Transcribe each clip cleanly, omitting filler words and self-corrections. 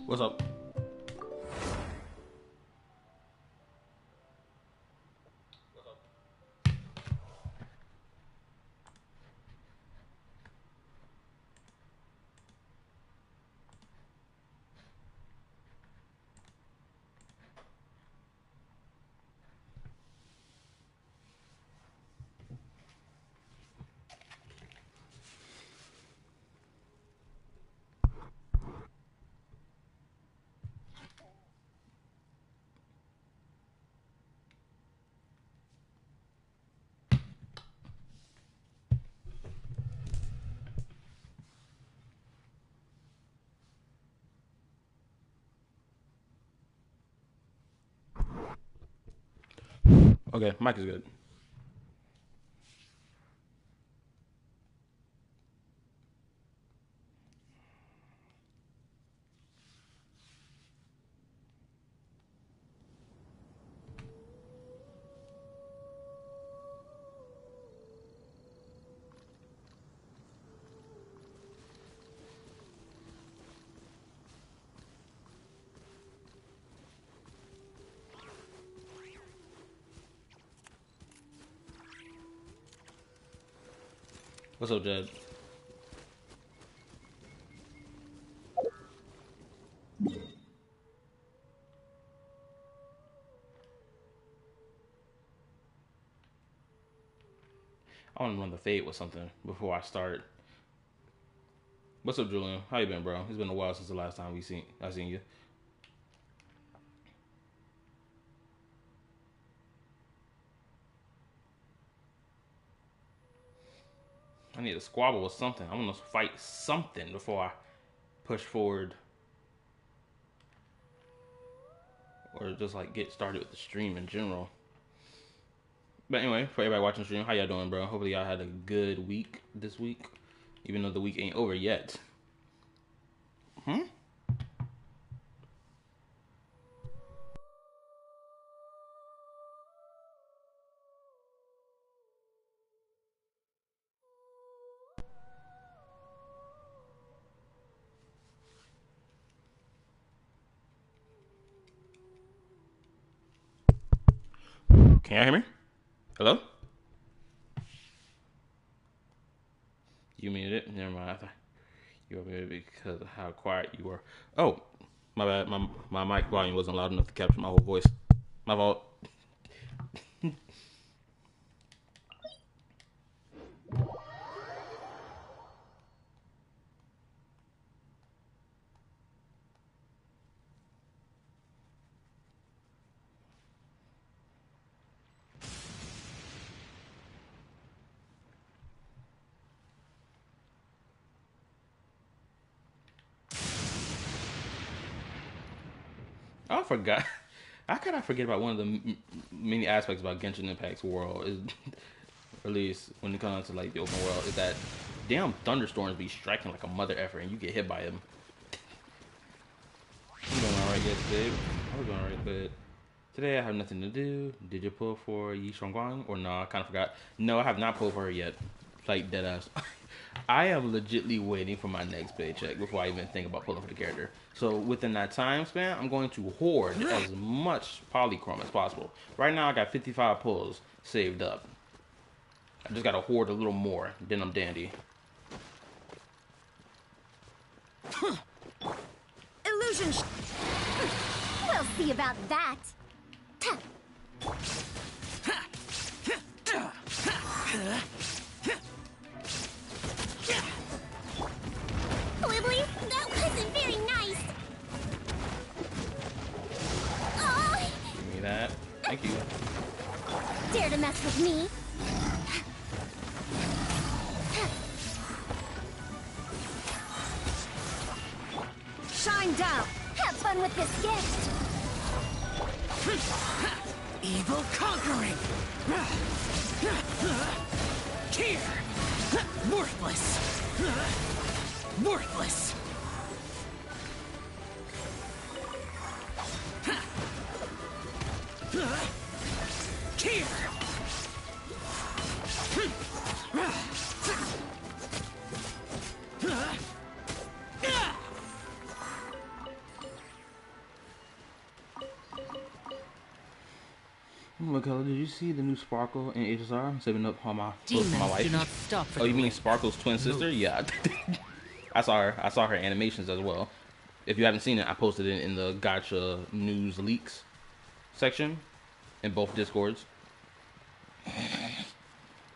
What's up? Okay, mic is good. What's up, Jed? I want to run the fade with something before I start. What's up, Julian? How you been, bro? It's been a while since the last time I seen you. I need to squabble with something. I want to fight something before I push forward, or just like get started with the stream in general. But anyway, for everybody watching the stream, how y'all doing, bro? Hopefully y'all had a good week this week, even though the week ain't over yet. Can y'all hear me? Hello? You muted it? Never mind. I thought you were muted because of how quiet you were. Oh, my bad. My mic volume wasn't loud enough to capture my whole voice. My fault. I forgot. I cannot forget about one of the many aspects about Genshin Impact's world, is, or at least when it comes to like the open world, is that damn thunderstorms be striking like a mother effer, and you get hit by them. I'm doing alright, yes, babe. I'm doing alright, but today I have nothing to do. Did you pull for Yi Shangguang? Or no, I kind of forgot. No, I have not pulled for her yet. Like, deadass. I am legitly waiting for my next paycheck before I even think about pulling for the character. So within that time span, I'm going to hoard as much polychrome as possible. Right now, I got 55 pulls saved up. I just got to hoard a little more, then I'm dandy. Illusion. We'll see about that. Wibbly, that wasn't very nice. Oh. Give me that. Thank you. Dare to mess with me? Shine down. Have fun with this gift. Evil conquering. Here. Worthless. Worthless. Here. Michaela, did you see the new Sparkle in HSR? I'm saving up all my clothes for my Demons do not wife. stop for Oh, the you mean rain. Sparkle's twin sister? Yeah. I saw her. I saw her animations as well. If you haven't seen it, I posted it in the Gotcha News Leaks section in both Discords.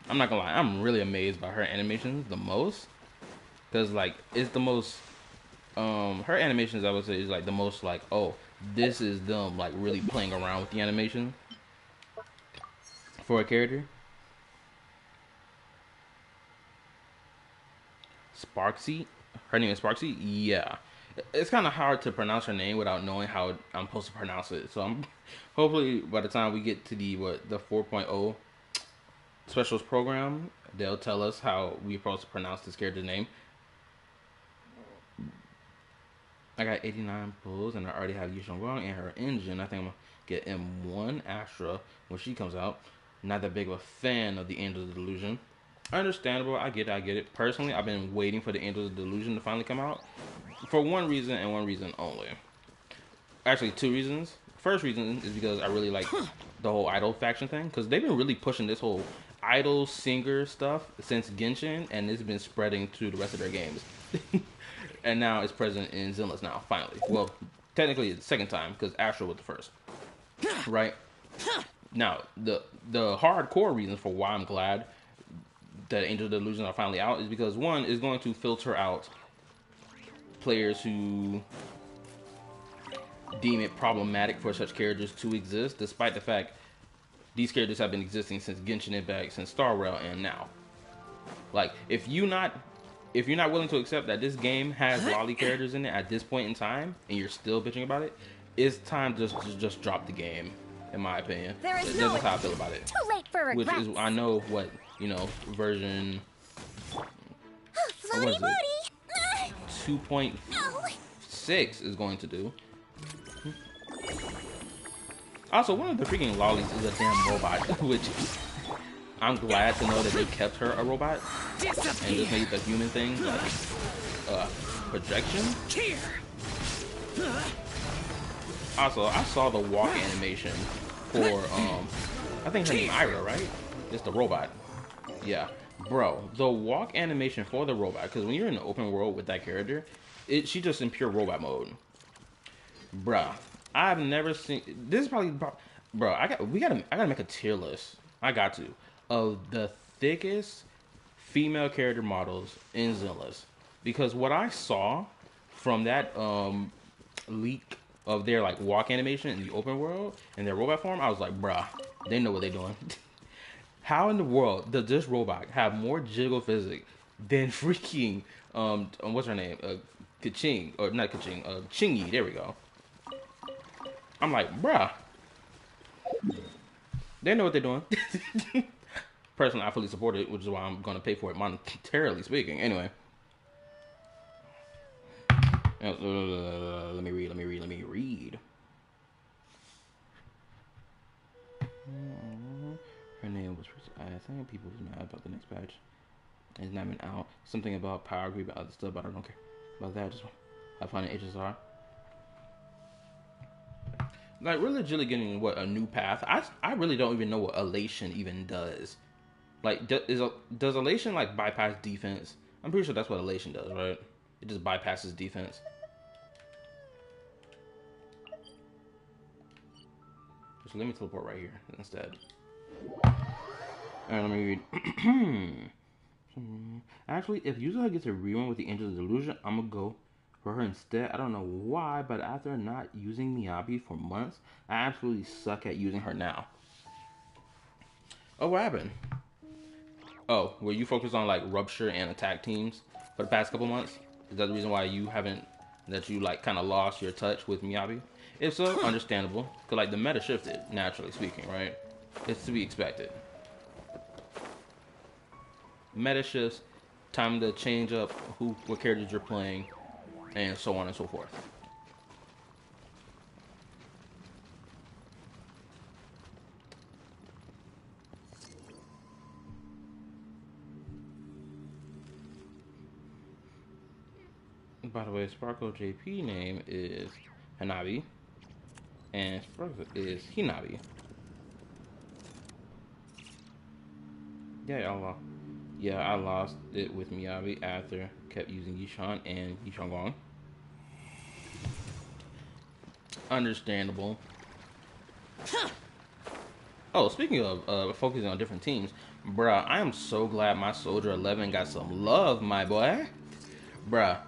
I'm not gonna lie, I'm really amazed by her animations the most. Cause like it's the most her animations I would say is like the most like, oh, this is them like really playing around with the animation for a character. Sparksy? Her name is Sparksy? Yeah. It's kind of hard to pronounce her name without knowing how I'm supposed to pronounce it. So I'm hopefully by the time we get to the 4.0 specials program, they'll tell us how we're supposed to pronounce this character's name. I got 89 pulls and I already have Yishun Wrong and her engine. I think I'm gonna get M1 Astra when she comes out. Not that big of a fan of the Angels of Delusion. Understandable, I get it. Personally, I've been waiting for the Angels of Delusion to finally come out. For one reason and one reason only. Actually, two reasons. First reason is because I really like the whole idol faction thing. Because they've been really pushing this whole idol singer stuff since Genshin. And it's been spreading to the rest of their games. And now it's present in Zenless now, finally. Well, technically it's the second time because Astro was the first. Right? Now, the hardcore reasons for why I'm glad that Angel of Delusion are finally out is because one is going to filter out players who deem it problematic for such characters to exist, despite the fact these characters have been existing since Genshin Impact, since Star Rail, and now. Like, if you're not willing to accept that this game has lolly characters in it at this point in time, and you're still bitching about it, it's time to just drop the game, in my opinion. That's how I feel about it. Too late for regrets. Which is, I know what, version... Floaty what is it? Floaty. 2.6 is going to do. Also, one of the freaking lollies is a damn robot, which I'm glad to know that they kept her a robot and just made the human thing like projection. Also, I saw the walk animation for I think her name Ira, right? It's the robot. Yeah, bro, the walk animation for the robot, because when you're in the open world with that character, she just in pure robot mode. Bruh, I've never seen this. Is probably, bro. I gotta make a tier list. I got to of the thickest female character models in Zenless, because what I saw from that leak of their like walk animation in the open world in their robot form, I was like, bruh, they know what they're doing. How in the world does this robot have more jiggle physics than freaking what's her name? Kaching, or not Kaching, Chingy, there we go. I'm like, bruh, they know what they're doing. Personally, I fully support it, which is why I'm gonna pay for it monetarily speaking. Anyway. Let me read. Her name was, I think people was mad about the next patch. It's not been out. Something about power creep and other stuff, but I don't care about that. I just have fun in HSR. Like, we're legitimately getting, what, a new path? I really don't even know what Elation even does. Like, does Elation, like, bypass defense? I'm pretty sure that's what Elation does, right? It just bypasses defense. So let me teleport right here instead. Alright, let me read. Actually, if Yuzuha gets a rerun with the Angel of Delusion, I'm gonna go for her instead. I don't know why, but after not using Miyabi for months, I absolutely suck at using her now. Oh, what happened? Oh, were you focused on like rupture and attack teams for the past couple months? Is that the reason why you haven't, that you like kind of lost your touch with Miyabi? If so, understandable, because like the meta shifted, naturally speaking, right? It's to be expected. Meta shifts, time to change up what characters you're playing, and so on and so forth. By the way, Sparkle JP name is Hanabi, and Sparkle is Hinabi. Yeah, I lost it with Miyabi after kept using Yishan and Yishan. Understandable. Oh, speaking of focusing on different teams, bruh, I am so glad my Soldier 11 got some love, my boy. Bruh,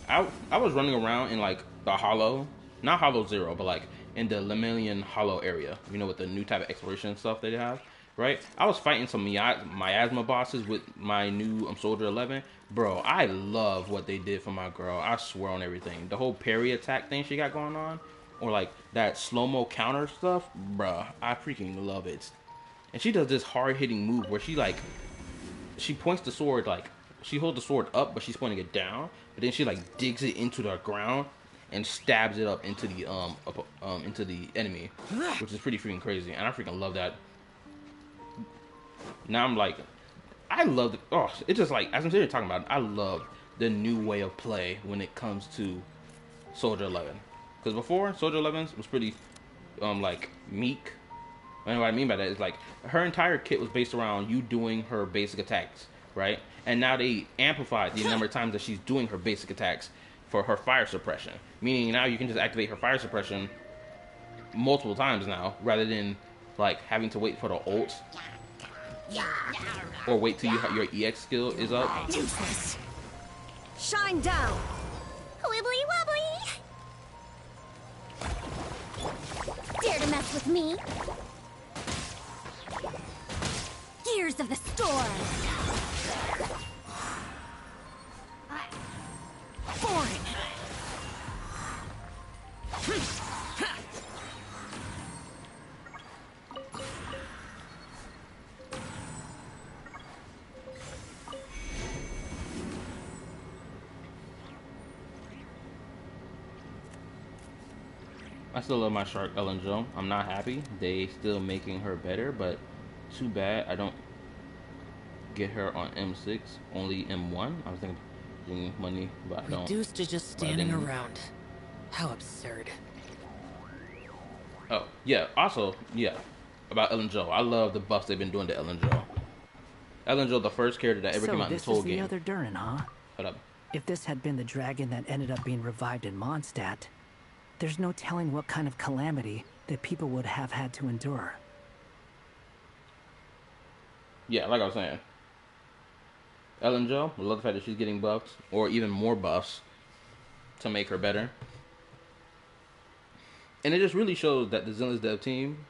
I was running around in like the Hollow, not Hollow Zero, but like in the Lemillion Hollow area. You know, with the new type of exploration stuff they have, right? I was fighting some miasma bosses with my new Soldier 11. Bro, I love what they did for my girl. I swear on everything. The whole parry attack thing she got going on, or like that slow-mo counter stuff, bruh, I freaking love it. And she does this hard-hitting move where she points the sword, like she holds the sword up, but she's pointing it down. But then she like digs it into the ground and stabs it up into the enemy, which is pretty freaking crazy. And I freaking love that. Now I'm like, I love the, oh, it's just like, as I'm sitting here talking about it, I love the new way of play when it comes to Soldier 11. Because before, Soldier 11 was pretty, like, meek. And what I mean by that is, like, her entire kit was based around you doing her basic attacks, right? And now they amplified the number of times that she's doing her basic attacks for her fire suppression. Meaning now you can just activate her fire suppression multiple times now, rather than, like, having to wait for the ult. Or wait till your EX skill is up. Useless. Shine down. Wibbly wobbly. Dare to mess with me? Gears of the storm. Boring. I still love my Shark Ellen Joe. I'm not happy. They still making her better, but too bad I don't get her on M6, only M1. I was thinking money, but I don't. Reduced to just standing around. How absurd. Oh, yeah. Also, yeah, about Ellen Joe. I love the buffs they've been doing to Ellen Joe. Ellen Joe, the first character that ever came out in this whole game. So this is the other Durin, huh? Hold up. If this had been the dragon that ended up being revived in Mondstadt, there's no telling what kind of calamity that people would have had to endure. Yeah, like I was saying. Ellen Joe, I love the fact that she's getting buffs, or even more buffs, to make her better. And it just really shows that the Zenless dev team,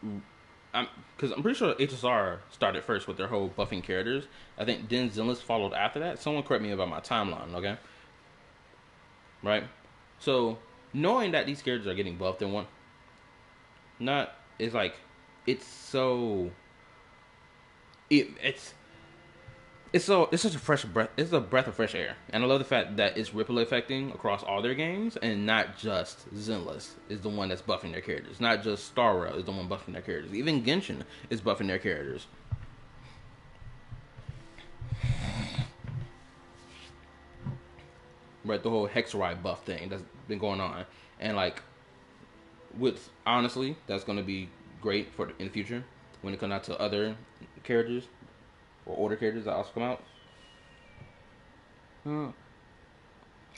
because I'm pretty sure HSR started first with their whole buffing characters. I think then Zenless followed after that. Someone correct me about my timeline, okay? Right? So, knowing that these characters are getting buffed in one, it's like, it's so, it's such a fresh breath. It's a breath of fresh air, and I love the fact that it's ripple affecting across all their games, and not just Zenless is the one that's buffing their characters. Not just Star Rail is the one buffing their characters. Even Genshin is buffing their characters. Right, the whole Hexeride buff thing that's been going on, and like, honestly, that's gonna be great in the future when it comes out to other characters. Or older characters that also come out.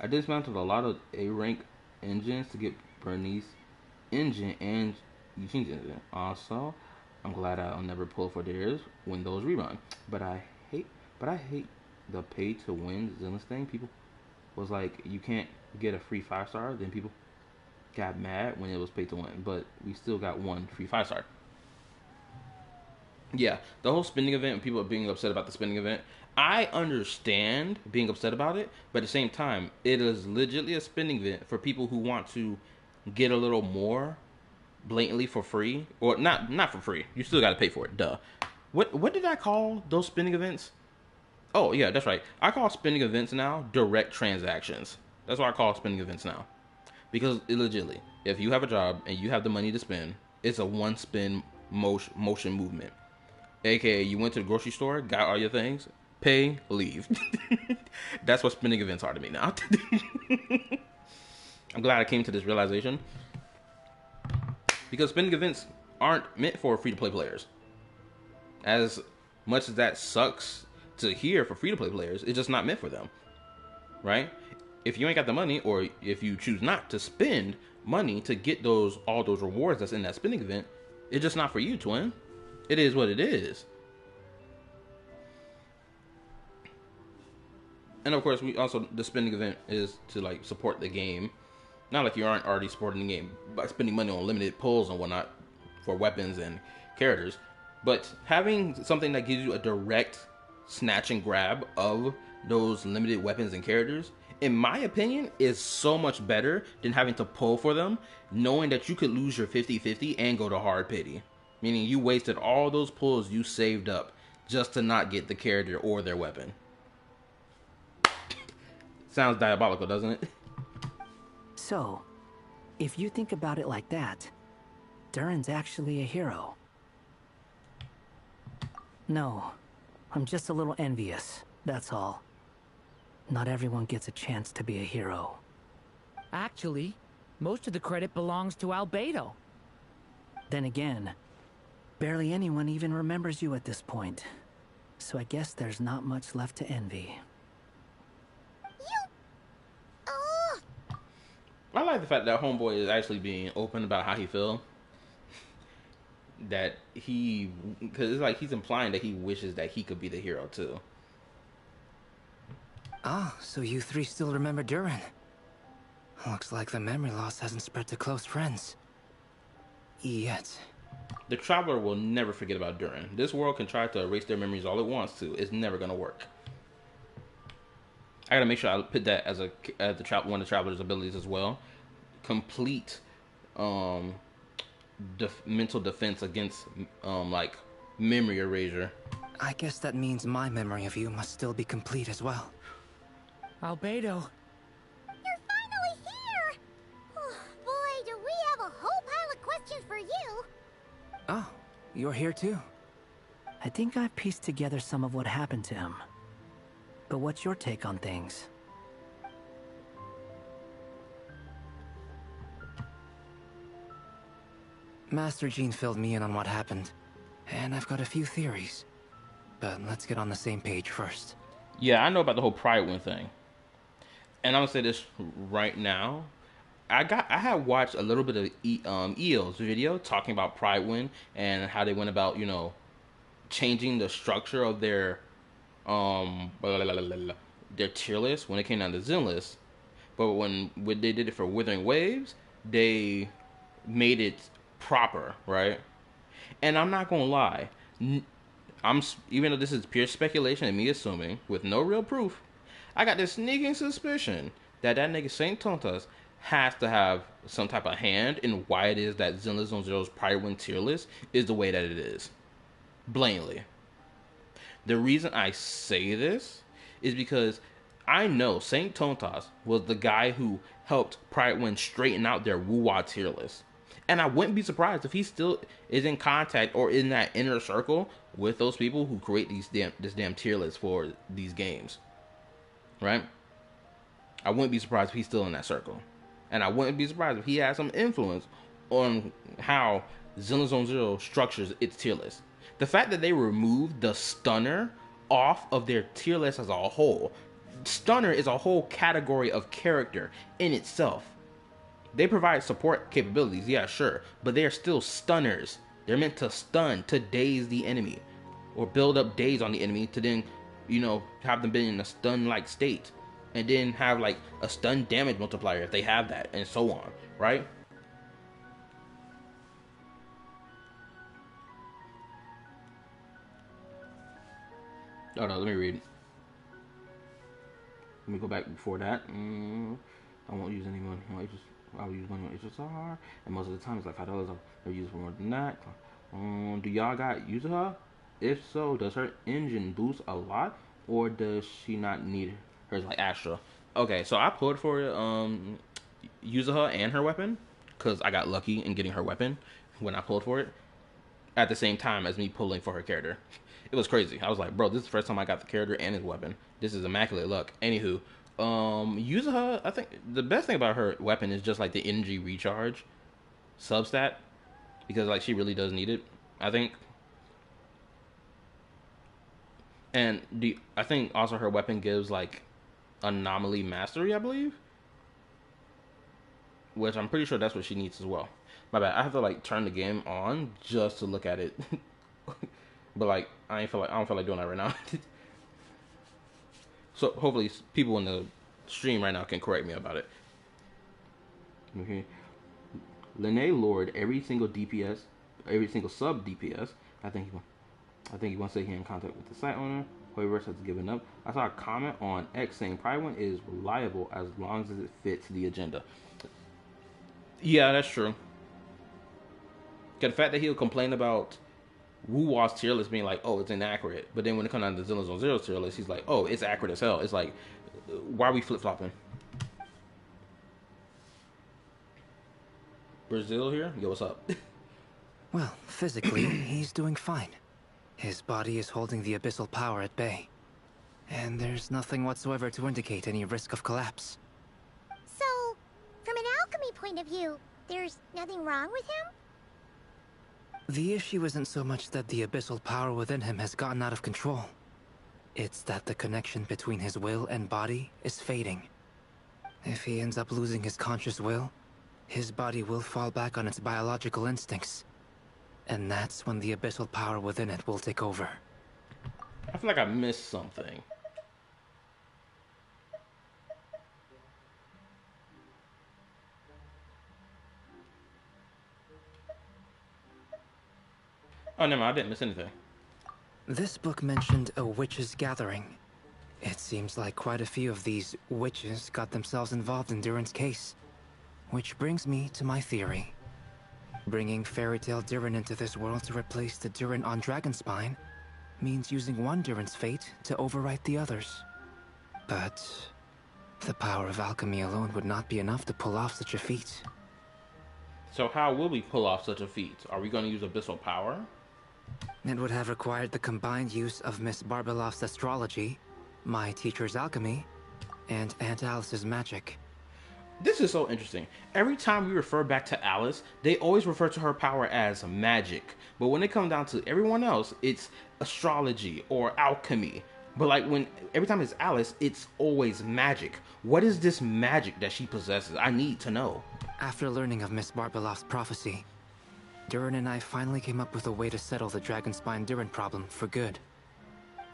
I dismantled a lot of A-rank engines to get Bernice engine and Eugene's engine. Also, I'm glad I'll never pull for theirs when those rerun. But I hate the pay to win Zenless thing. People was like, you can't get a free 5-star. Then people got mad when it was pay to win. But we still got one free 5-star. Yeah, the whole spending event and people are being upset about the spending event. I understand being upset about it, but at the same time, it is legitimately a spending event for people who want to get a little more blatantly for free, or not for free. You still got to pay for it. Duh. What did I call those spending events? Oh yeah, that's right. I call spending events now direct transactions. That's what I call spending events now, because legitimately, if you have a job and you have the money to spend, it's a one spend motion movement. AKA, you went to the grocery store, got all your things, pay, leave. That's what spending events are to me now. I'm glad I came to this realization. Because spending events aren't meant for free-to-play players. As Much as that sucks to hear for free-to-play players, it's just not meant for them, right? If you ain't got the money, or if you choose not to spend money to get all those rewards that's in that spending event, it's just not for you, twin. It is what it is. And of course, the spending event is to like support the game. Not like you aren't already supporting the game by spending money on limited pulls and whatnot for weapons and characters, but having something that gives you a direct snatch and grab of those limited weapons and characters, in my opinion, is so much better than having to pull for them, knowing that you could lose your 50-50 and go to hard pity. Meaning you wasted all those pulls you saved up just to not get the character or their weapon. Sounds diabolical, doesn't it? So, if you think about it like that, Durin's actually a hero. No, I'm just a little envious, that's all. Not everyone gets a chance to be a hero. Actually, most of the credit belongs to Albedo. Then again, barely anyone even remembers you at this point. So I guess there's not much left to envy. I like the fact that Homeboy is actually being open about how he feels. Because it's like he's implying that he wishes that he could be the hero too. Ah, so you three still remember Durin. Looks like the memory loss hasn't spread to close friends. Yet. The Traveler will never forget about Durin. This world can try to erase their memories all it wants to. It's never gonna work. I gotta make sure I put that as one of the Traveler's abilities as well. Complete mental defense against like memory erasure. I guess that means my memory of you must still be complete as well. Albedo. You're finally here! Oh, boy, do we have a whole pile of questions for you. Oh, you're here too. I think I've pieced together some of what happened to him. But what's your take on things? Master Jean filled me in on what happened, and I've got a few theories. But let's get on the same page first. Yeah, I know about the whole Pride Wind thing. And I'm gonna say this right now. I had watched a little bit of EO's video talking about Pride Wind and how they went about, changing the structure of their tier list when it came down to Zen list. But when they did it for Withering Waves, they made it proper, right? And I'm not gonna lie, even though this is pure speculation and me assuming with no real proof, I got this sneaking suspicion that nigga Saint Tontas has to have some type of hand in why it is that Zenless Zone Zero's Pride Wind tier list is the way that it is. Blatantly. The reason I say this is because I know Saint Tontas was the guy who helped Pride Wind straighten out their Wuwa tier list. And I wouldn't be surprised if he still is in contact or in that inner circle with those people who create this damn tier list for these games. Right? I wouldn't be surprised if he's still in that circle. And I wouldn't be surprised if he has some influence on how Zenless Zone Zero structures its tier list. The fact that they removed the stunner off of their tier list as a whole. Stunner is a whole category of character in itself. They provide support capabilities, yeah, sure, but they are still stunners. They're meant to stun, to daze the enemy, or build up daze on the enemy to then, have them be in a stun-like state, and then have like a stun damage multiplier if they have that, and so on, right? Oh no, let me read. Let me go back before that. I won't use any money. I'll use money on HSR, and most of the time it's like $5. I'll use for more than that. Do y'all got Yuzuha? If so, does her engine boost a lot, or does she not need hers like Astra? Okay, so I pulled for Yuzuha and her weapon because I got lucky in getting her weapon when I pulled for it at the same time as me pulling for her character. It was crazy. I was like, bro, this is the first time I got the character and his weapon. This is immaculate luck. Anywho, Yuzuha, I think the best thing about her weapon is just like the energy recharge substat, because like she really does need it, I think. And I think also her weapon gives like anomaly mastery, I believe, which I'm pretty sure that's what she needs as well. My bad. I have to like turn the game on just to look at it, but like I don't feel like doing that right now. So hopefully people in the stream right now can correct me about it. Okay. Lene Lord, every single DPS, every single sub DPS. I think he wants to say he in contact with the site owner. However, has given up. I saw a comment on X saying Pride One is reliable as long as it fits the agenda. Yeah, that's true. The fact that he'll complain about Wu Wa's tier list being like, oh, it's inaccurate, but then when it comes down to Zilla Zone Zero's tier list, he's like, oh, it's accurate as hell. It's like, why are we flip flopping? Brazil here? Yo, what's up? Well, physically, he's doing fine. His body is holding the abyssal power at bay. And there's nothing whatsoever to indicate any risk of collapse. So, from an alchemy point of view, there's nothing wrong with him? The issue isn't so much that the abyssal power within him has gotten out of control. It's that the connection between his will and body is fading. If he ends up losing his conscious will, his body will fall back on its biological instincts. And that's when the abyssal power within it will take over. I feel like I missed something. Oh, never mind. I didn't miss anything. This book mentioned a witches' gathering. It seems like quite a few of these witches got themselves involved in Durin's case. Which brings me to my theory. Bringing Fairy Tale Durin into this world to replace the Durin on Dragonspine means using one Durin's fate to overwrite the others. But the power of alchemy alone would not be enough to pull off such a feat. So how will we pull off such a feat? Are we going to use abyssal power? It would have required the combined use of Miss Barbeloff's astrology, my teacher's alchemy, and Aunt Alice's magic. This is so interesting. Every time we refer back to Alice, they always refer to her power as magic. But when it comes down to everyone else, it's astrology or alchemy. But like every time it's Alice, it's always magic. What is this magic that she possesses? I need to know. After learning of Miss Barbeloff's prophecy, Durin and I finally came up with a way to settle the Dragonspine Durin problem for good.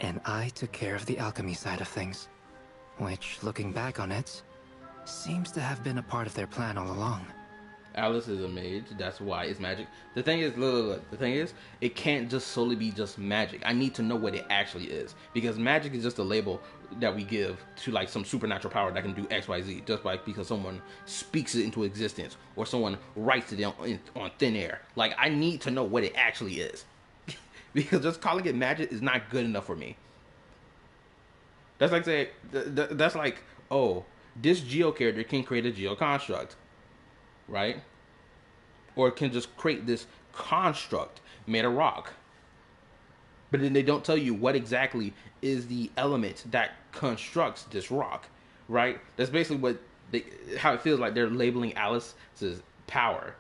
And I took care of the alchemy side of things, which, looking back on it, seems to have been a part of their plan all along. Alice is a mage, that's why it's magic. The thing is, look, the thing is, it can't just solely be just magic. I need to know what it actually is. Because magic is just a label that we give to like some supernatural power that can do X, Y, Z. Just like because someone speaks it into existence or someone writes it on thin air. Like, I need to know what it actually is. Because just calling it magic is not good enough for me. That's like saying, that's like, oh, this geo character can create a geo construct, right? Or it can just create this construct made of rock. But then they don't tell you what exactly is the element that constructs this rock, right? That's basically how it feels like they're labeling Alice's power.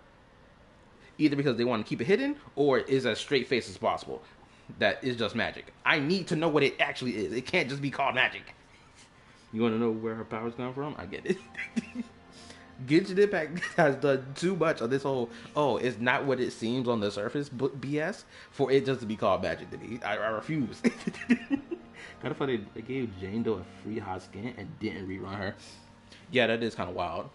Either because they want to keep it hidden, or is as straight face as possible. That is just magic. I need to know what it actually is. It can't just be called magic. You want to know where her powers come from? I get it. Genshin Impact has done too much of this whole, oh, it's not what it seems on the surface BS for it just to be called magic to me. I refuse. Kind of funny, they gave Jane Doe a free hot skin and didn't rerun her. Yeah, that is kind of wild.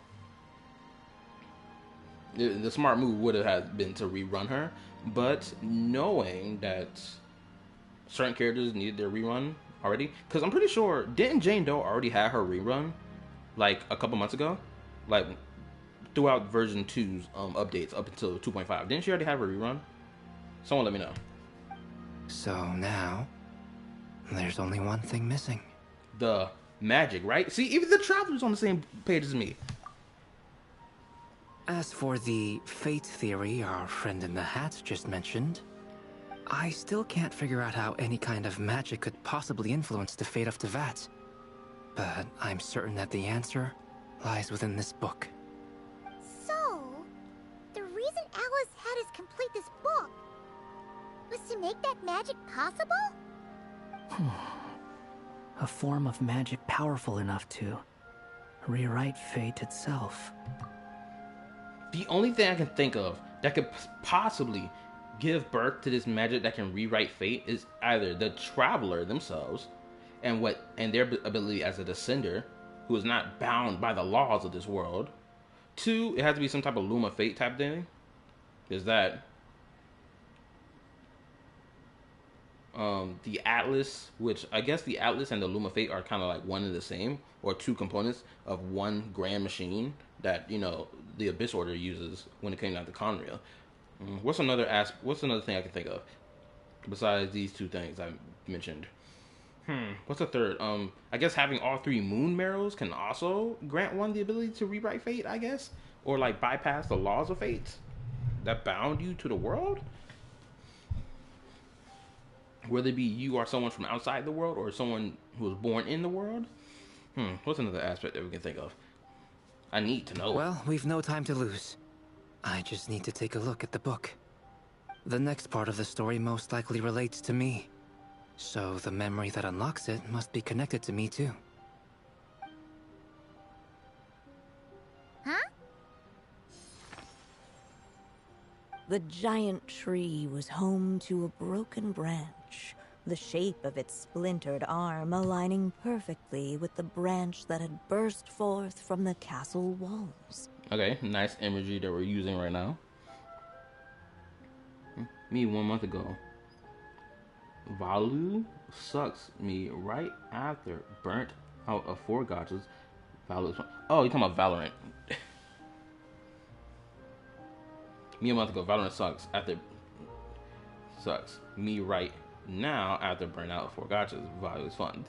The smart move would have been to rerun her, but knowing that certain characters needed their rerun already, because I'm pretty sure, didn't Jane Doe already have her rerun like a couple months ago? Like throughout version 2's updates up until 2.5. Didn't she already have her rerun? Someone let me know. So now, there's only one thing missing. The magic, right? See, even the Traveler's on the same page as me. As for the fate theory our friend in the hat just mentioned, I still can't figure out how any kind of magic could possibly influence the fate of Tevat. But I'm certain that the answer lies within this book. So, the reason Alice had us complete this book was to make that magic possible? A form of magic powerful enough to rewrite fate itself. The only thing I can think of that could possibly give birth to this magic that can rewrite fate is either the traveler themselves and their ability as a descender who is not bound by the laws of this world. Two, it has to be some type of Luma Fate type thing. Is that the Atlas, which I guess the Atlas and the Luma Fate are kind of like one and the same, or two components of one grand machine that, you know, the Abyss Order uses when it came down to Conrail. What's another thing I can think of besides these two things I mentioned? What's the third? I guess having all three moon marrows can also grant one the ability to rewrite fate, I guess, or like bypass the laws of fate that bound you to the world. Whether it be you or someone from outside the world or someone who was born in the world. What's another aspect that we can think of? I need to know. Well, we've no time to lose. I just need to take a look at the book. The next part of the story most likely relates to me. So the memory that unlocks it must be connected to me too. Huh? The giant tree was home to a broken branch, the shape of its splintered arm aligning perfectly with the branch that had burst forth from the castle walls. Okay, nice imagery that we're using right now. Me 1 month ago. Valu sucks me right after burnt out of 4 gotchas. Valu. Oh, you're talking about Valorant. Me a month ago, Valorant sucks me right now after burnt out of 4 gotchas. Valu is fun.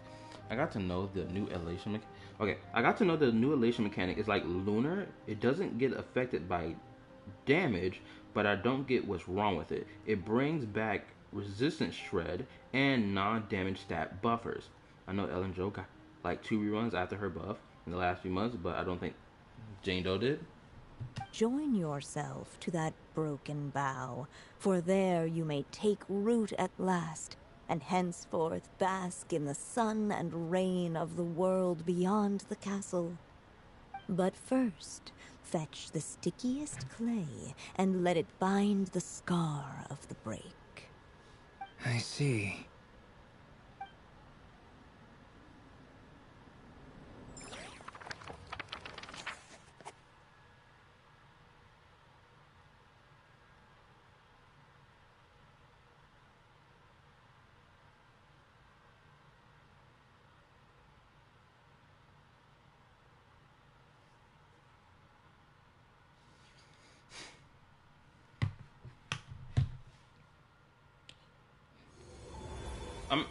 I got to know the new elation mechanic is like lunar. It doesn't get affected by damage, but I don't get what's wrong with it. It brings back resistance shred and non-damage stat buffers. I know Ellen Jo got like 2 reruns after her buff in the last few months, but I don't think Jane Doe did. Join yourself to that broken bough, for there you may take root at last, and henceforth bask in the sun and rain of the world beyond the castle. But first, fetch the stickiest clay and let it bind the scar of the break. I see.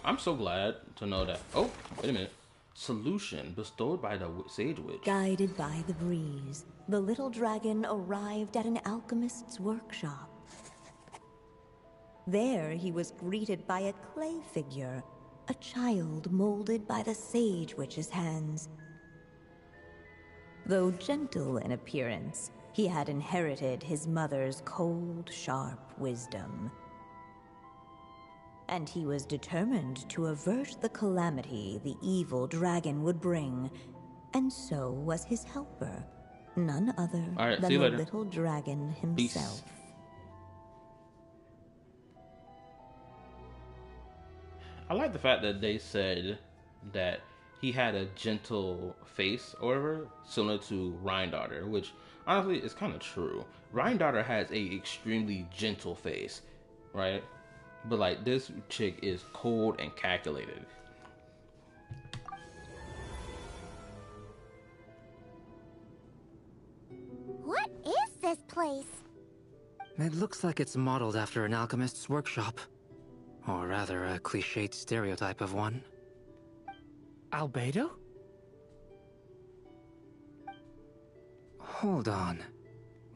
I'm so glad to know that. Oh, wait a minute. Solution bestowed by the Sage Witch. Guided by the breeze, the little dragon arrived at an alchemist's workshop. There he was greeted by a clay figure, a child molded by the Sage Witch's hands. Though gentle in appearance, he had inherited his mother's cold, sharp wisdom. And he was determined to avert the calamity the evil dragon would bring, and so was his helper, none other than the little dragon himself. Peace. I like the fact that they said that he had a gentle face or whatever, similar to Rhindaughter, which honestly is kind of true. Rhindaughter has a extremely gentle face, right? But like this chick is cold and calculated. What is this place? It looks like it's modeled after an alchemist's workshop. Or rather, a cliched stereotype of one. Albedo? Hold on.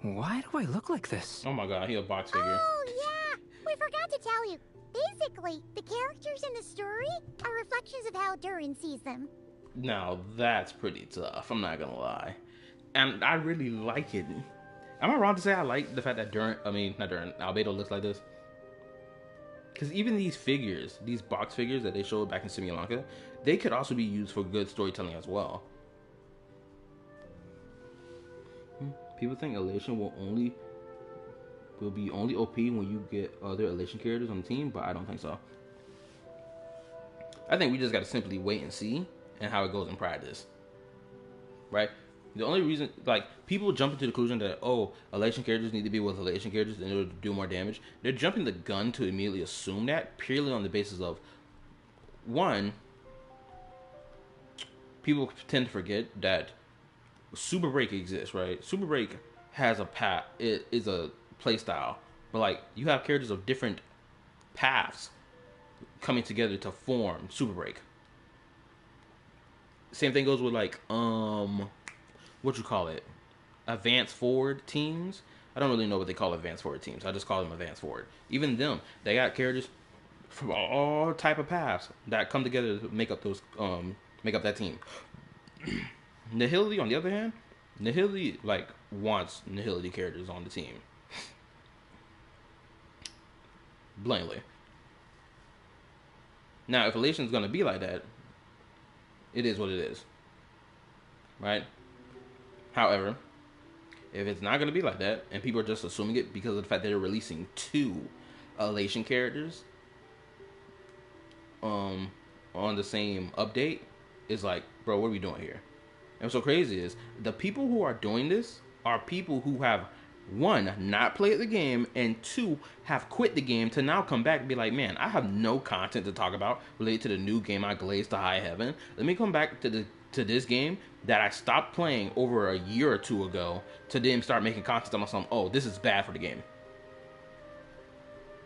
Why do I look like this? Oh my god, he a box figure. Oh, yeah! We forgot to tell you. Basically, the characters in the story are reflections of how Durin sees them. Now that's pretty tough, I'm not gonna lie. And I really like it. Am I wrong to say I like the fact that Albedo looks like this? Because even these figures, these box figures that they showed back in Simulanka, they could also be used for good storytelling as well. People think Elation will be only OP when you get other Elation characters on the team, but I don't think so. I think we just gotta simply wait and see and how it goes in practice. Right? The only reason, like, people jump into the conclusion that, oh, Elation characters need to be with Elation characters in order to do more damage. They're jumping the gun to immediately assume that purely on the basis of, one, people tend to forget that Super Break exists, right? Super Break has a path. It is a play style, but like you have characters of different paths coming together to form Super Break. Same thing goes with like what you call it, advanced forward teams. I don't really know what they call advanced forward teams. I just call them advanced forward. Even them, they got characters from all type of paths that come together to make up those make up that team. Nihility, on the other hand, Nihility like wants Nihility characters on the team. Blankly. Now, if Elation's gonna be like that, it is what it is. Right? However, if it's not gonna be like that, and people are just assuming it because of the fact that they're releasing 2 Elation characters on the same update, it's like, bro, what are we doing here? And what's so crazy is the people who are doing this are people who have, 1, not played the game, and 2, have quit the game to now come back and be like, man, I have no content to talk about related to the new game I glazed to high heaven. Let me come back to this game that I stopped playing over a year or 2 ago to then start making content on myself. Oh, this is bad for the game.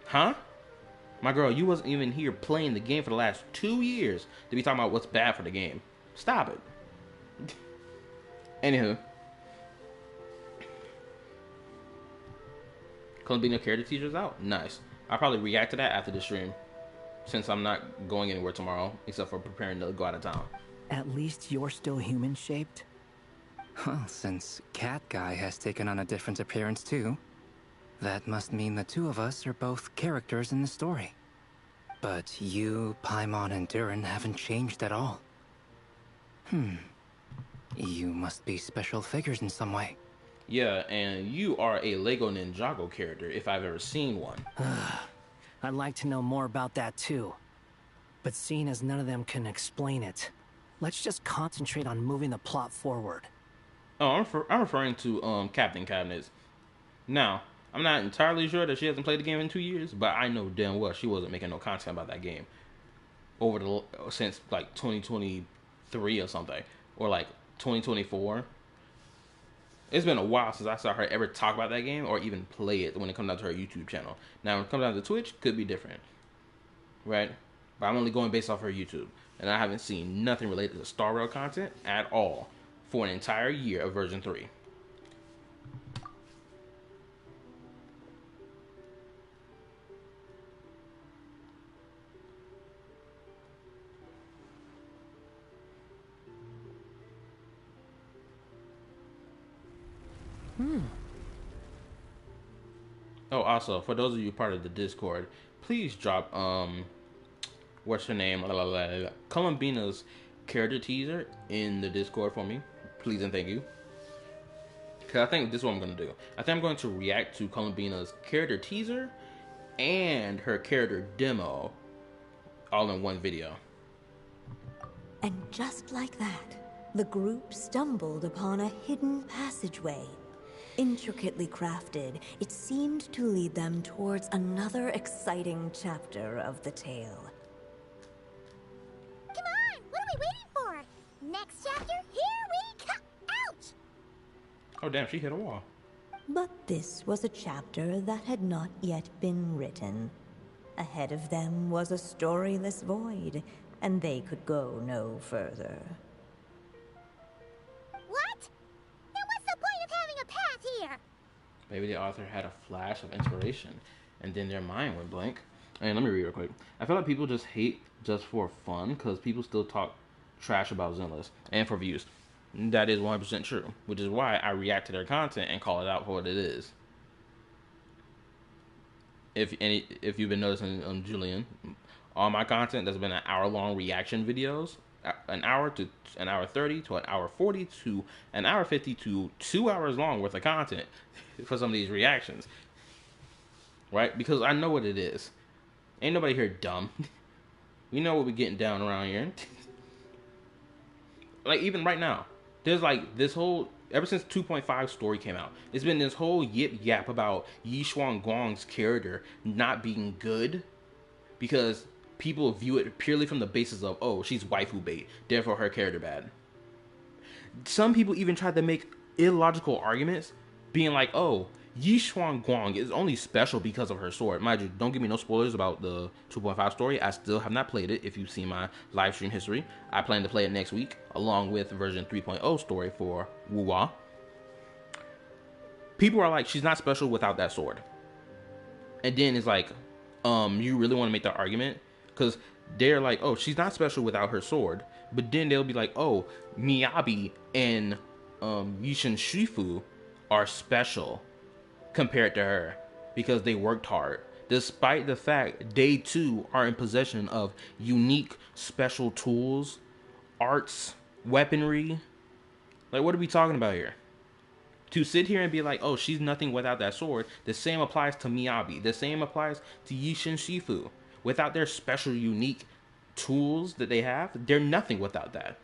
Huh? My girl, you wasn't even here playing the game for the last 2 years to be talking about what's bad for the game. Stop it. Anywho, Columbina character teaser's out. Nice. I'll probably react to that after the stream, since I'm not going anywhere tomorrow except for preparing to go out of town. At least you're still human-shaped? Well, since Cat Guy has taken on a different appearance too, that must mean the 2 of us are both characters in the story. But you, Paimon, and Durin haven't changed at all. You must be special figures in some way. Yeah, and you are a Lego Ninjago character, if I've ever seen one. I'd like to know more about that too. But seeing as none of them can explain it, let's just concentrate on moving the plot forward. Oh, I'm referring to Captain Cabinets. Now, I'm not entirely sure that she hasn't played the game in 2 years, but I know damn well she wasn't making no content about that game since like 2023 or something, or like 2024. It's been a while since I saw her ever talk about that game or even play it when it comes down to her YouTube channel. Now, when it comes down to Twitch, could be different, right? But I'm only going based off her YouTube, and I haven't seen nothing related to Star Rail content at all for an entire year of version 3. Oh, also, for those of you part of the Discord, please drop what's her name? Columbina's character teaser in the Discord for me, please and thank you. Cause I think this is what I'm gonna do. I think I'm going to react to Columbina's character teaser and her character demo all in one video. And just like that, the group stumbled upon a hidden passageway. Intricately crafted, it seemed to lead them towards another exciting chapter of the tale. Come on, what are we waiting for? Next chapter, here we come! Ouch! Oh damn, she hit a wall. But this was a chapter that had not yet been written. Ahead of them was a storyless void, and they could go no further. What? Then what's the point of having a path here? Maybe the author had a flash of inspiration, and then their mind went blank. And let me read real quick. I feel like people just hate just for fun, because people still talk trash about Zenless, and for views. That is 100% true, which is why I react to their content and call it out for what it is. if you've been noticing, Julian, all my content that's been an hour-long reaction videos, an hour to an hour 30 to an hour 40 to an hour 50 to 2 hours long worth of content for some of these reactions, right? Because I know what it is. Ain't nobody here dumb. We know what we're getting down around here. Like, even right now, there's like this whole, ever since 2.5 story came out, it's been this whole yip yap about Yi Guang's character not being good because people view it purely from the basis of, oh, she's waifu bait, therefore her character bad. Some people even tried to make illogical arguments, being like, oh, Yi Guang is only special because of her sword. Mind you, don't give me no spoilers about the 2.5 story. I still have not played it. If you've seen my live stream history, I plan to play it next week, along with version 3.0 story for Wuwa. People are like, she's not special without that sword. And then it's like, you really want to make that argument? Because they're like, oh, she's not special without her sword. But then they'll be like, oh, Miyabi and Yishin Shifu are special compared to her because they worked hard, despite the fact they too are in possession of unique special tools, arts, weaponry. Like, what are we talking about here? To sit here and be like, oh, she's nothing without that sword, the same applies to Miyabi, the same applies to Yishin Shifu. Without their special unique tools that they have, they're nothing without that.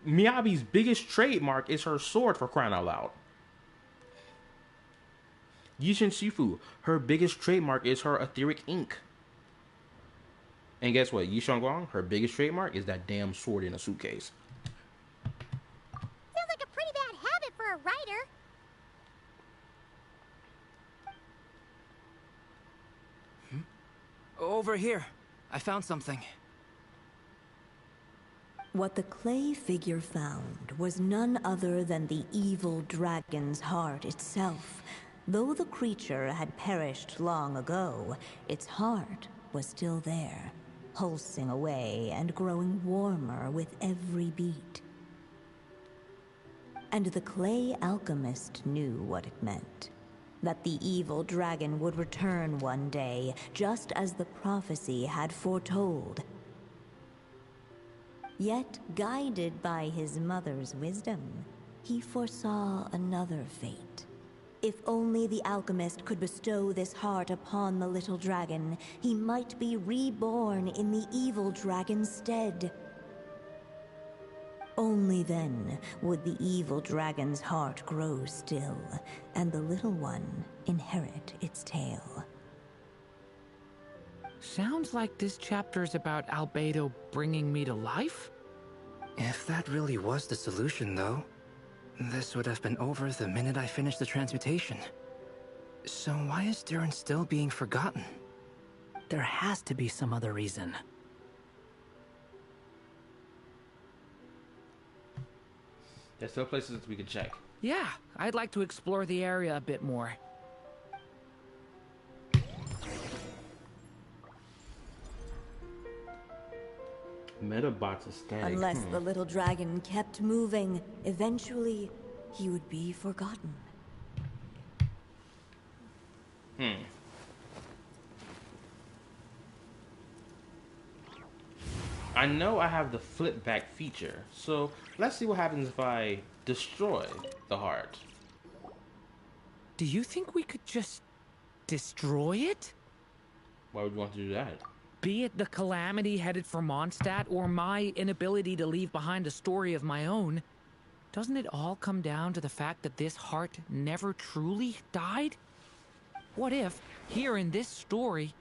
Miyabi's biggest trademark is her sword, for crying out loud. Yishin Shifu, her biggest trademark is her etheric ink. And guess what? Yi Guang, her biggest trademark is that damn sword in a suitcase. Sounds like a pretty bad habit for a writer. Over here. I found something. What the clay figure found was none other than the evil dragon's heart itself. Though the creature had perished long ago, its heart was still there, pulsing away and growing warmer with every beat. And the clay alchemist knew what it meant. That the evil dragon would return one day, just as the prophecy had foretold. Yet, guided by his mother's wisdom, he foresaw another fate. If only the alchemist could bestow this heart upon the little dragon, he might be reborn in the evil dragon's stead. Only then would the evil dragon's heart grow still, and the little one inherit its tale. Sounds like this chapter's about Albedo bringing me to life? If that really was the solution, though, this would have been over the minute I finished the transmutation. So why is Durin still being forgotten? There has to be some other reason. There's still places that we could check. Yeah, I'd like to explore the area a bit more. Metabots is static. Unless the little dragon kept moving, eventually he would be forgotten. I know I have the flip back feature, so let's see what happens if I destroy the heart. Do you think we could just destroy it? Why would you want to do that? Be it the calamity headed for Mondstadt or my inability to leave behind a story of my own, doesn't it all come down to the fact that this heart never truly died? What if, here in this story,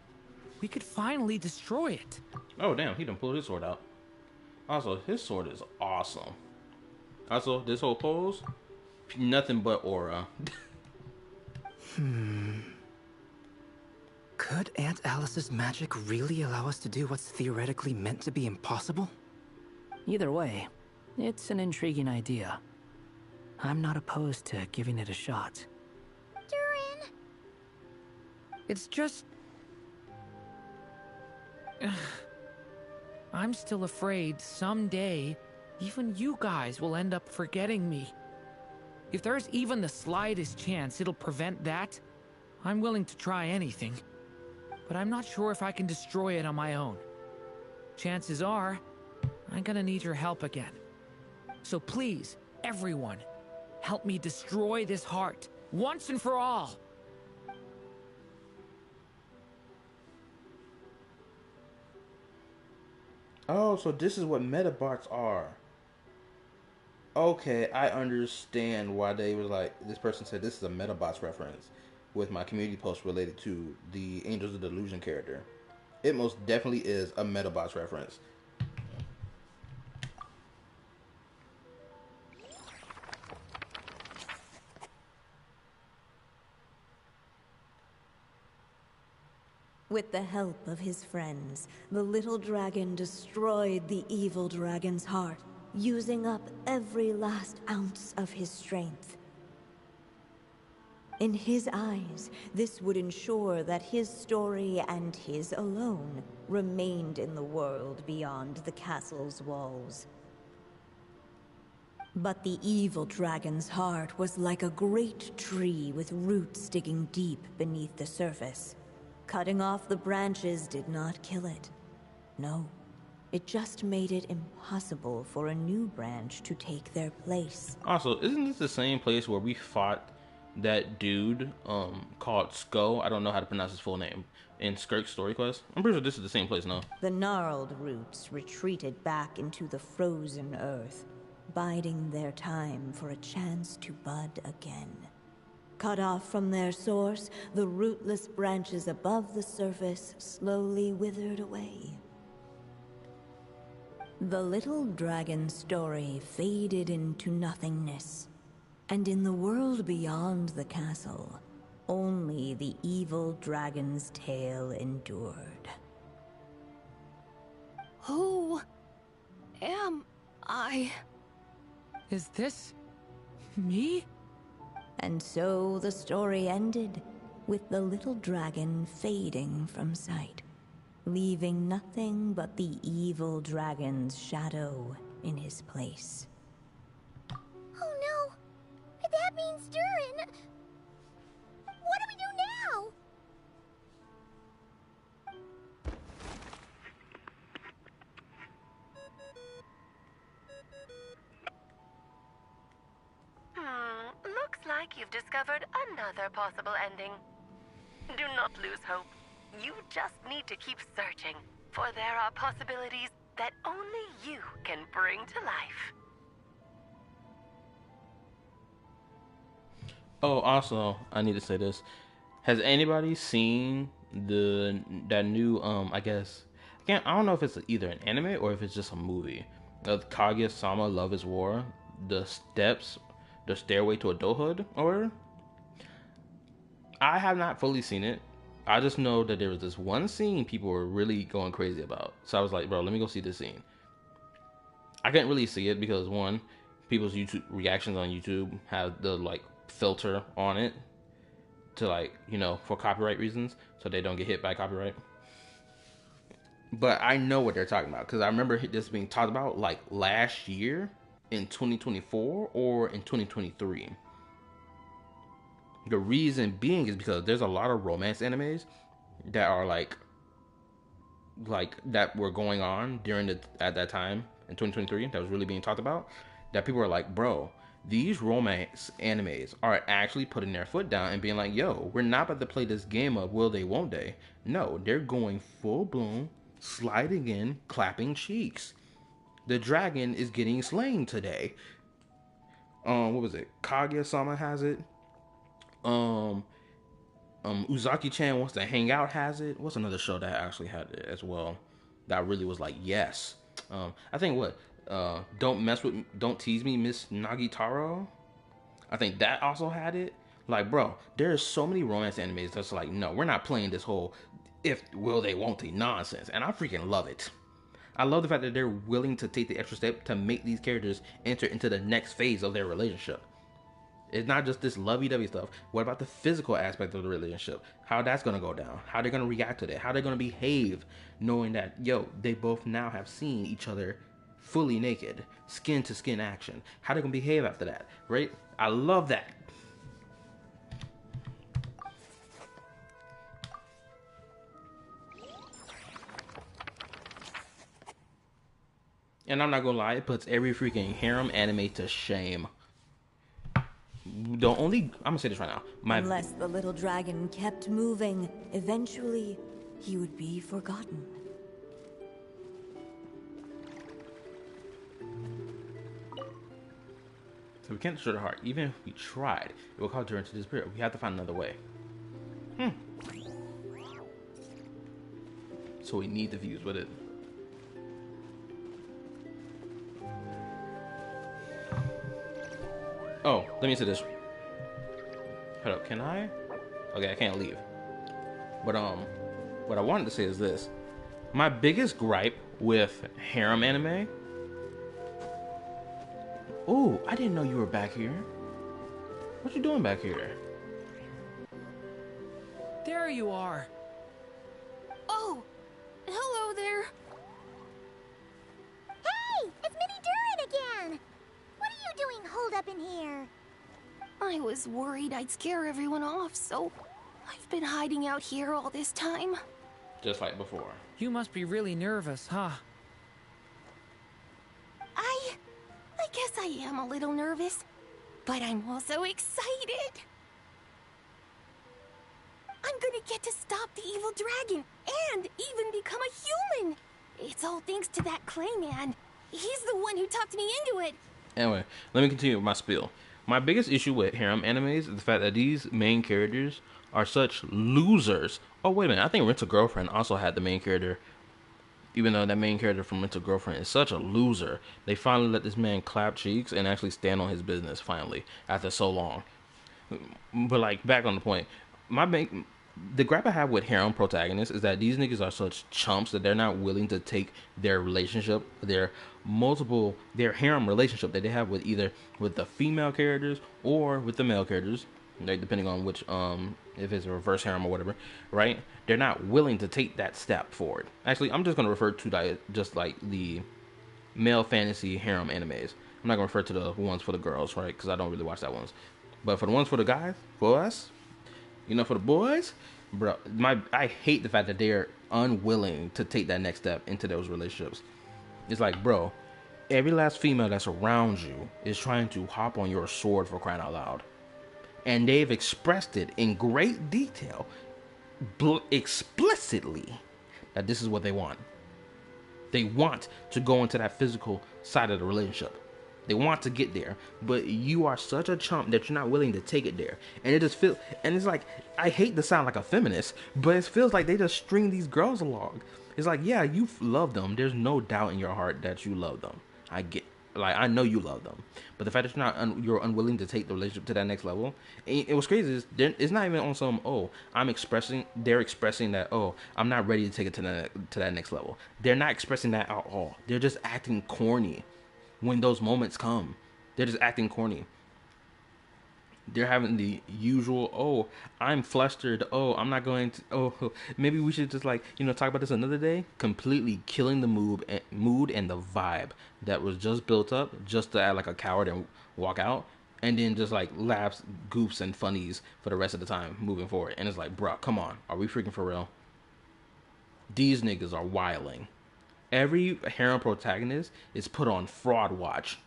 we could finally destroy it? Oh damn, he done pulled his sword out. Also, his sword is awesome. Also, this whole pose, nothing but aura. Could Aunt Alice's magic really allow us to do what's theoretically meant to be impossible? Either way, it's an intriguing idea. I'm not opposed to giving it a shot. Durin! It's just... I'm still afraid someday, even you guys will end up forgetting me. If there's even the slightest chance it'll prevent that, I'm willing to try anything, but I'm not sure if I can destroy it on my own. Chances are, I'm gonna need your help again. So please, everyone, help me destroy this heart, once and for all. Oh, so this is what metabots are. Okay, I understand why they was like, this person said this is a metabots reference with my community post related to the Angels of Delusion character. It most definitely is a metabots reference. With the help of his friends, the little dragon destroyed the evil dragon's heart, using up every last ounce of his strength. In his eyes, this would ensure that his story and his alone remained in the world beyond the castle's walls. But the evil dragon's heart was like a great tree with roots digging deep beneath the surface. Cutting off the branches did not kill it. No, it just made it impossible for a new branch to take their place. Also, isn't this the same place where we fought that dude called Skull? I don't know how to pronounce his full name. In Skirk's story quest? I'm pretty sure this is the same place, no? The gnarled roots retreated back into the frozen earth, biding their time for a chance to bud again. Cut off from their source, the rootless branches above the surface slowly withered away. The little dragon's story faded into nothingness, and in the world beyond the castle, only the evil dragon's tale endured. Who am I? Is this me? And so the story ended, with the little dragon fading from sight, leaving nothing but the evil dragon's shadow in his place. Oh no! That means Durin! What do we do now? Looks like you've discovered another possible ending. Do not lose hope. You just need to keep searching, for there are possibilities that only you can bring to life. Oh, also, I need to say this. Has anybody seen that new I guess I don't know if it's either an anime or if it's just a movie of Kaguya-sama Love is War, the stairway to adulthood, or I have not fully seen it. I just know that there was this one scene people were really going crazy about. So I was like, bro, let me go see this scene. I couldn't really see it because one, people's YouTube reactions on YouTube have the like filter on it to like, you know, for copyright reasons, so they don't get hit by copyright. But I know what they're talking about because I remember this being talked about like last year in 2024 or in 2023. The reason being is because there's a lot of romance animes that are like that were going on at that time in 2023 that was really being talked about, that people are like, bro, these romance animes are actually putting their foot down and being like, yo, we're not about to play this game of will they, won't they. No, they're going full blown, sliding in, clapping cheeks. The dragon is getting slain today. What was it? Kaguya-sama has it. Uzaki-chan Wants to Hang Out has it. What's another show that actually had it as well? That really was like, yes. I think Don't Tease Me, Miss Nagitaro. I think that also had it. Like, bro, there's so many romance animes that's like, no, we're not playing this whole if will they, won't they nonsense. And I freaking love it. I love the fact that they're willing to take the extra step to make these characters enter into the next phase of their relationship. It's not just this lovey-dovey stuff. What about the physical aspect of the relationship? How that's going to go down? How they're going to react to that? How they're going to behave knowing that, yo, they both now have seen each other fully naked, skin-to-skin action. How they're going to behave after that, right? I love that. And I'm not gonna lie, it puts every freaking harem anime to shame. I'm gonna say this right now. Unless the little dragon kept moving, eventually he would be forgotten. So we can't destroy the heart. Even if we tried, it will cause Durin to disappear. We have to find another way. So we need to fuse with it. Oh, let me say this. Hold up, can I? Okay, I can't leave. But what I wanted to say is this. My biggest gripe with harem anime. Ooh, I didn't know you were back here. What you doing back here? There you are. Oh, hello there. Hey, it's Mini Durin again. What are you doing holed up in here? I was worried I'd scare everyone off, so I've been hiding out here all this time. Just like before. You must be really nervous, huh? I guess I am a little nervous, but I'm also excited. I'm gonna get to stop the evil dragon and even become a human. It's all thanks to that Clay man. He's the one who talked me into it. Anyway, let me continue with my spiel. My biggest issue with harem animes is the fact that these main characters are such losers. Oh, wait a minute. I think Rent a Girlfriend also had the main character. Even though that main character from Rent a Girlfriend is such a loser, they finally let this man clap cheeks and actually stand on his business finally after so long. But like, back on the point, the gripe I have with harem protagonists is that these niggas are such chumps that they're not willing to take their relationship, their harem relationship that they have with either with the female characters or with the male characters, like depending on which if it's a reverse harem or whatever, right? They're not willing to take that step forward. Actually, I'm just gonna refer to that just like the male fantasy harem animes. I'm not gonna refer to the ones for the girls, right? Because I don't really watch that ones. But for the ones for the guys, for us, you know, for the boys, bro, I hate the fact that they're unwilling to take that next step into those relationships. It's like, bro, every last female that's around you is trying to hop on your sword, for crying out loud. And they've expressed it in great detail, explicitly, that this is what they want. They want to go into that physical side of the relationship. They want to get there, but you are such a chump that you're not willing to take it there. And it just feels, and it's like, I hate to sound like a feminist, but it feels like they just string these girls along. It's like, yeah, you love them. There's no doubt in your heart that you love them. I know you love them, but the fact that you're unwilling to take the relationship to that next level. It was crazy. It's not even on some, they're expressing that, I'm not ready to take it to that next level. They're not expressing that at all. They're just acting corny. When those moments come, they're just acting corny. They're having the usual, I'm flustered. I'm not going to, maybe we should just talk about this another day. Completely killing the mood and the vibe that was just built up just to act like a coward and walk out. And then just laughs, goofs, and funnies for the rest of the time moving forward. And it's like, bruh, come on. Are we freaking for real? These niggas are wilding. Every harem protagonist is put on fraud watch,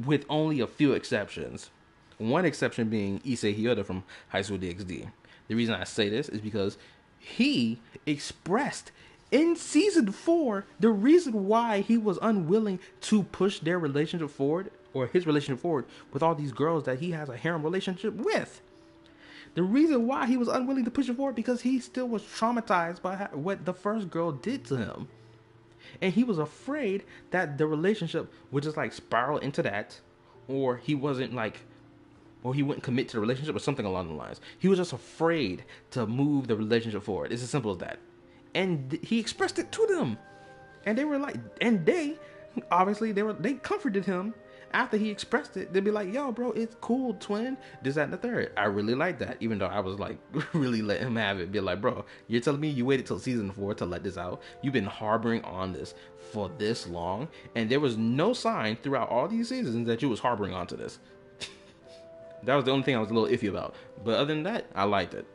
with only a few exceptions. One exception being Issei Hyoda from High School DxD. The reason I say this is because he expressed in season 4 the reason why he was unwilling to push their relationship forward, or his relationship forward, with all these girls that he has a harem relationship with. The reason why he was unwilling to push it forward because he still was traumatized by what the first girl did to him. And he was afraid that the relationship would just spiral into that, or he wouldn't commit to the relationship or something along the lines. He was just afraid to move the relationship forward. It's as simple as that. And he expressed it to them. And they were they comforted him after he expressed it. They'd be like, yo, bro, it's cool, twin. This, that, and the third. I really like that. Even though I was really letting him have it. Be like, bro, you're telling me you waited till season 4 to let this out? You've been harboring on this for this long. And there was no sign throughout all these seasons that you was harboring onto this. That was the only thing I was a little iffy about. But other than that, I liked it.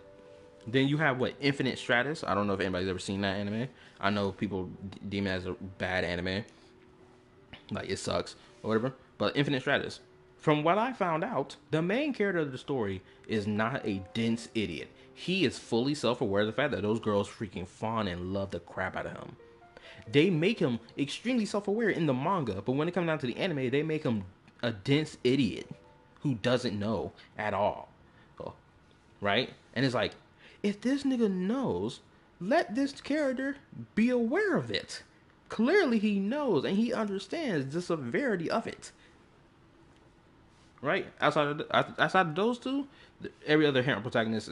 Then you have Infinite Stratus. I don't know if anybody's ever seen that anime. I know people deem it as a bad anime. Like, it sucks or whatever. But Infinite Stratus, from what I found out, the main character of the story is not a dense idiot. He is fully self-aware of the fact that those girls freaking fawn and love the crap out of him. They make him extremely self-aware in the manga, but when it comes down to the anime, they make him a dense idiot who doesn't know at all. So, right? And it's like, if this nigga knows, let this character be aware of it. Clearly he knows and he understands the severity of it. Right? Outside of those two, every other harem protagonist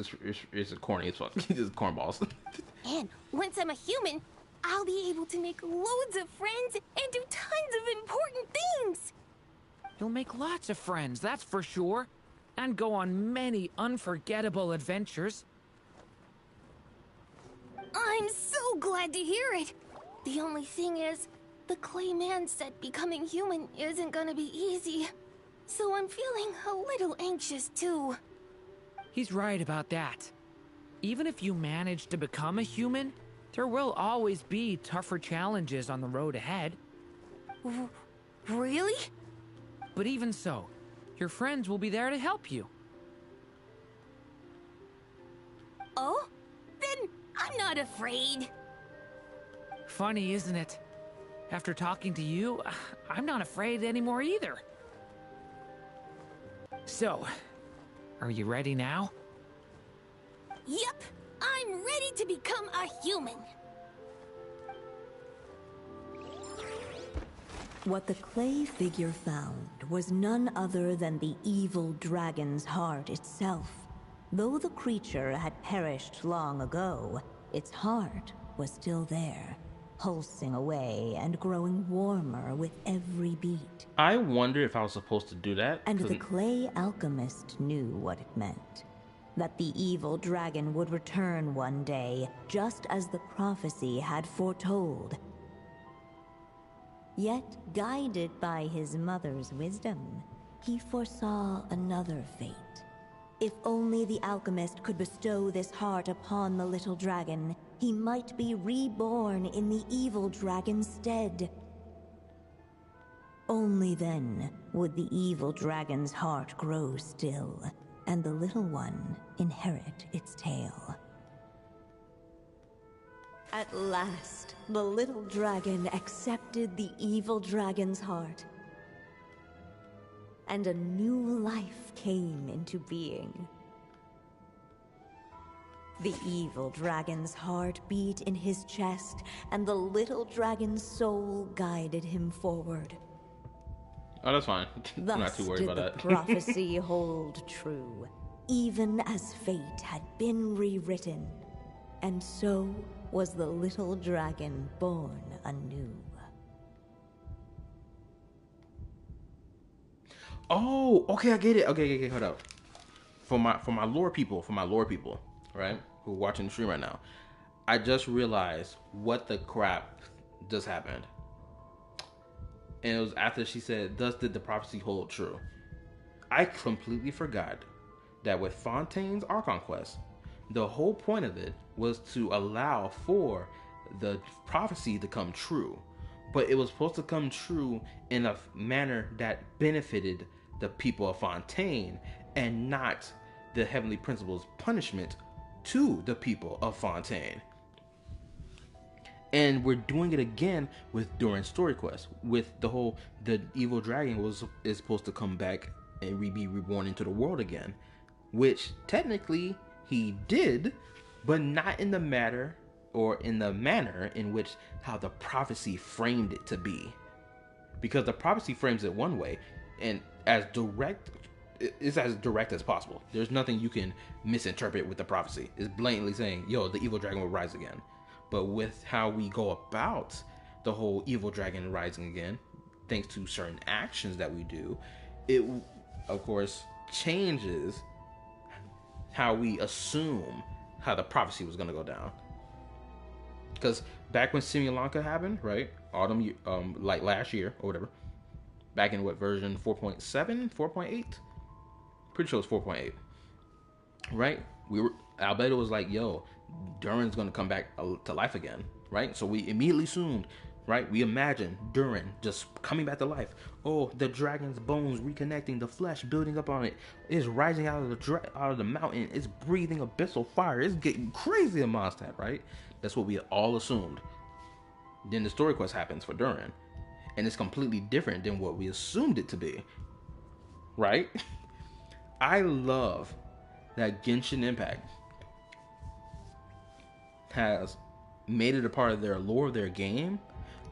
is corny as fuck. He's just cornballs. And once I'm a human, I'll be able to make loads of friends and do tons of important things. You'll make lots of friends, that's for sure. And go on many unforgettable adventures. I'm so glad to hear it. The only thing is, the clay man said becoming human isn't gonna be easy. So I'm feeling a little anxious too. He's right about that. Even if you manage to become a human, there will always be tougher challenges on the road ahead. Really? But even so, your friends will be there to help you. Oh? Then I'm not afraid. Funny, isn't it? After talking to you, I'm not afraid anymore either. So, are you ready now? Yep, I'm ready to become a human. What the clay figure found was none other than the evil dragon's heart itself. Though the creature had perished long ago, its heart was still there, pulsing away and growing warmer with every beat. I wonder if I was supposed to do that. And the clay alchemist knew what it meant. That the evil dragon would return one day, just as the prophecy had foretold. Yet, guided by his mother's wisdom, he foresaw another fate. If only the alchemist could bestow this heart upon the little dragon, he might be reborn in the evil dragon's stead. Only then would the evil dragon's heart grow still, and the little one inherit its tale. At last, the little dragon accepted the evil dragon's heart, and a new life came into being. The evil dragon's heart beat in his chest, and the little dragon's soul guided him forward. Oh, that's fine. I'm not Thus too worried did about the that. prophecy hold true, even as fate had been rewritten. And so was the little dragon born anew. Oh, okay, I get it. Okay, hold up. For my lore people, right, who are watching the stream right now, I just realized what the crap just happened. And it was after she said, "Thus did the prophecy hold true." I completely forgot that with Fontaine's Archon Quest, the whole point of it was to allow for the prophecy to come true. But it was supposed to come true in a manner that benefited the people of Fontaine and not the Heavenly Principle's punishment to the people of Fontaine. And we're doing it again with Durin's story quest. With the evil dragon is supposed to come back and be reborn into the world again, which technically he did, but not in the manner in which how the prophecy framed it to be. Because the prophecy frames it one way, and it's as direct as possible. There's nothing you can misinterpret with the prophecy. It's blatantly saying, yo, the evil dragon will rise again. But with how we go about the whole evil dragon rising again, thanks to certain actions that we do, it, of course, changes how we assume how the prophecy was going to go down. Because back when Simulacra happened, right, like last year or whatever, back in what version, 4.7, 4.8? Pretty sure it's 4.8, right? Albedo was like, yo, Durin's going to come back to life again, right? So we immediately assumed right? We imagine Durin just coming back to life. Oh, the dragon's bones reconnecting, the flesh building up on it. It's rising out of the mountain. It's breathing abyssal fire. It's getting crazy in Mondstadt, right? That's what we all assumed. Then the story quest happens for Durin, and it's completely different than what we assumed it to be, right? I love that Genshin Impact has made it a part of their lore, their game,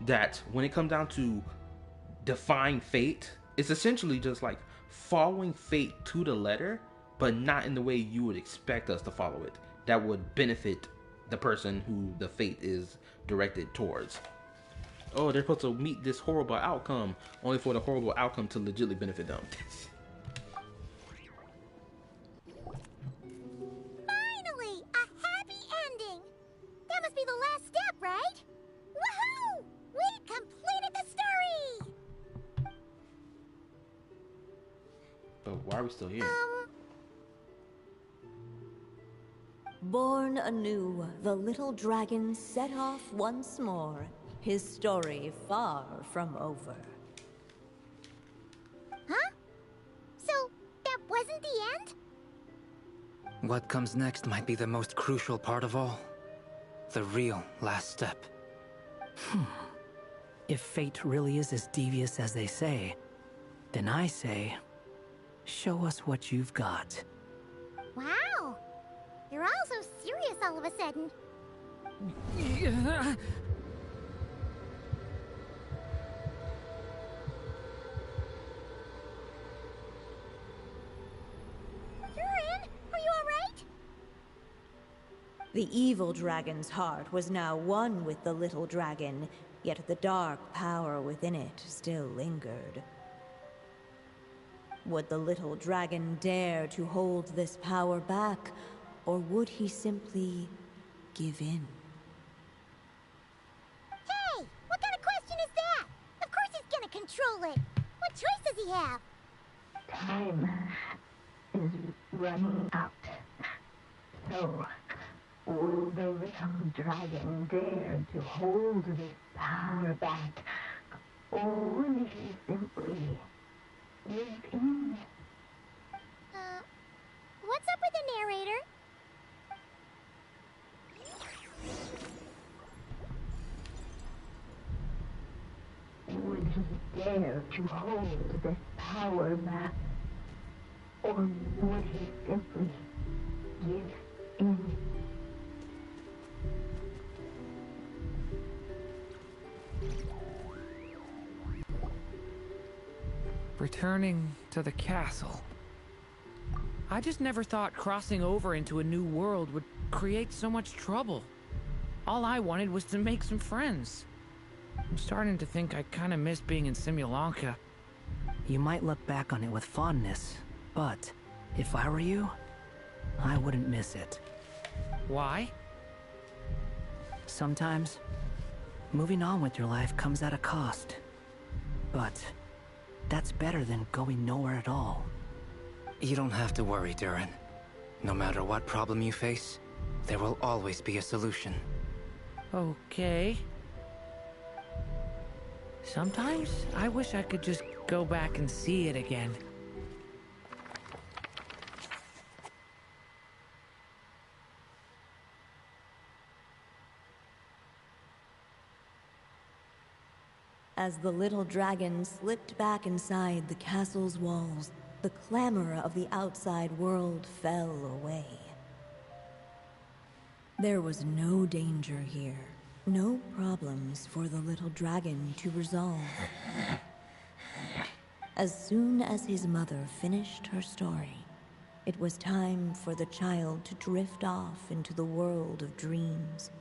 that when it comes down to defying fate, it's essentially just like following fate to the letter, but not in the way you would expect us to follow it. That would benefit the person who the fate is directed towards. Oh, they're supposed to meet this horrible outcome, only for the horrible outcome to legitimately benefit them. Finally, a happy ending. That must be the last step, right? Woohoo! We completed the story! But why are we still here? Born anew, the little dragon set off once more, his story far from over. Huh? So, that wasn't the end? What comes next might be the most crucial part of all. The real last step. If fate really is as devious as they say, then I say, show us what you've got. Wow! You're all so serious all of a sudden. Durin, are you alright? The evil dragon's heart was now one with the little dragon, yet the dark power within it still lingered. Would the little dragon dare to hold this power back, or would he simply give in? Hey, what kind of question is that? Of course he's gonna control it. What choice does he have? Time is running out. So, will the little dragon dare to hold this power back, or will he simply give in? What's up with the narrator? Would he dare to hold this power back, or would he simply give in? Returning to the castle. I just never thought crossing over into a new world would create so much trouble. All I wanted was to make some friends. I'm starting to think I kind of miss being in Simulanka. You might look back on it with fondness, but if I were you, I wouldn't miss it. Why? Sometimes, moving on with your life comes at a cost. But that's better than going nowhere at all. You don't have to worry, Durin. No matter what problem you face, there will always be a solution. Okay. Sometimes I wish I could just go back and see it again. As the little dragon slipped back inside the castle's walls, the clamor of the outside world fell away. There was no danger here, no problems for the little dragon to resolve. As soon as his mother finished her story, it was time for the child to drift off into the world of dreams.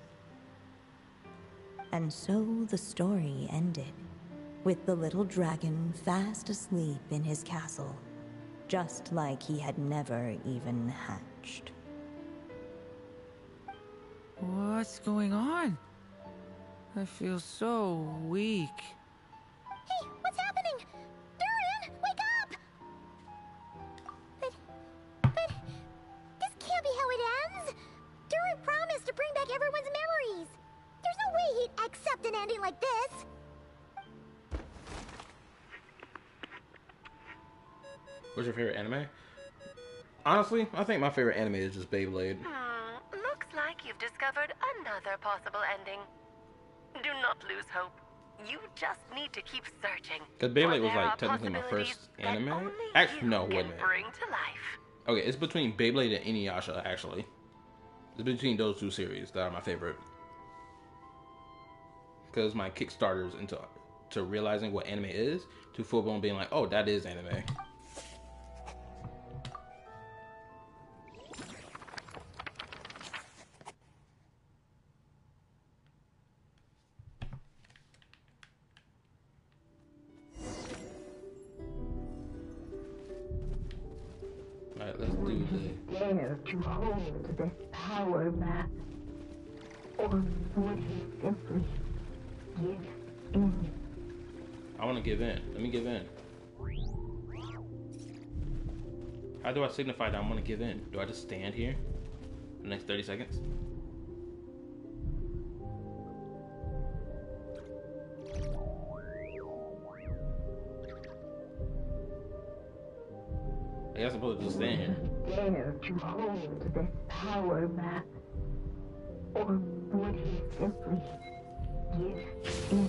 And so the story ended, with the little dragon fast asleep in his castle, just like he had never even hatched. What's going on? I feel so weak. Hey, what's happening? Durin, wake up! But this can't be how it ends. Durin promised to bring back everyone's memories. There's no way he'd accept an ending like this. What's your favorite anime? Honestly, I think my favorite anime is just Beyblade. Looks like you've discovered another possible ending. Do not lose hope. You just need to keep searching. Because Beyblade was like technically my first anime. Actually, no, wait a minute. Bring to life. Okay, it's between Beyblade and Inuyasha, actually. It's between those two series that are my favorite. Because my kickstarters to realizing what anime is, to full-blown being like, oh, that is anime. Alright, let's do the... Dare to hold this power map? Or would he simply give in? I want to give in. Let me give in. How do I signify that I want to give in? Do I just stand here for the next 30 seconds? I guess I'm supposed to just stand here. Dare to hold this power map? Or would he simply give in?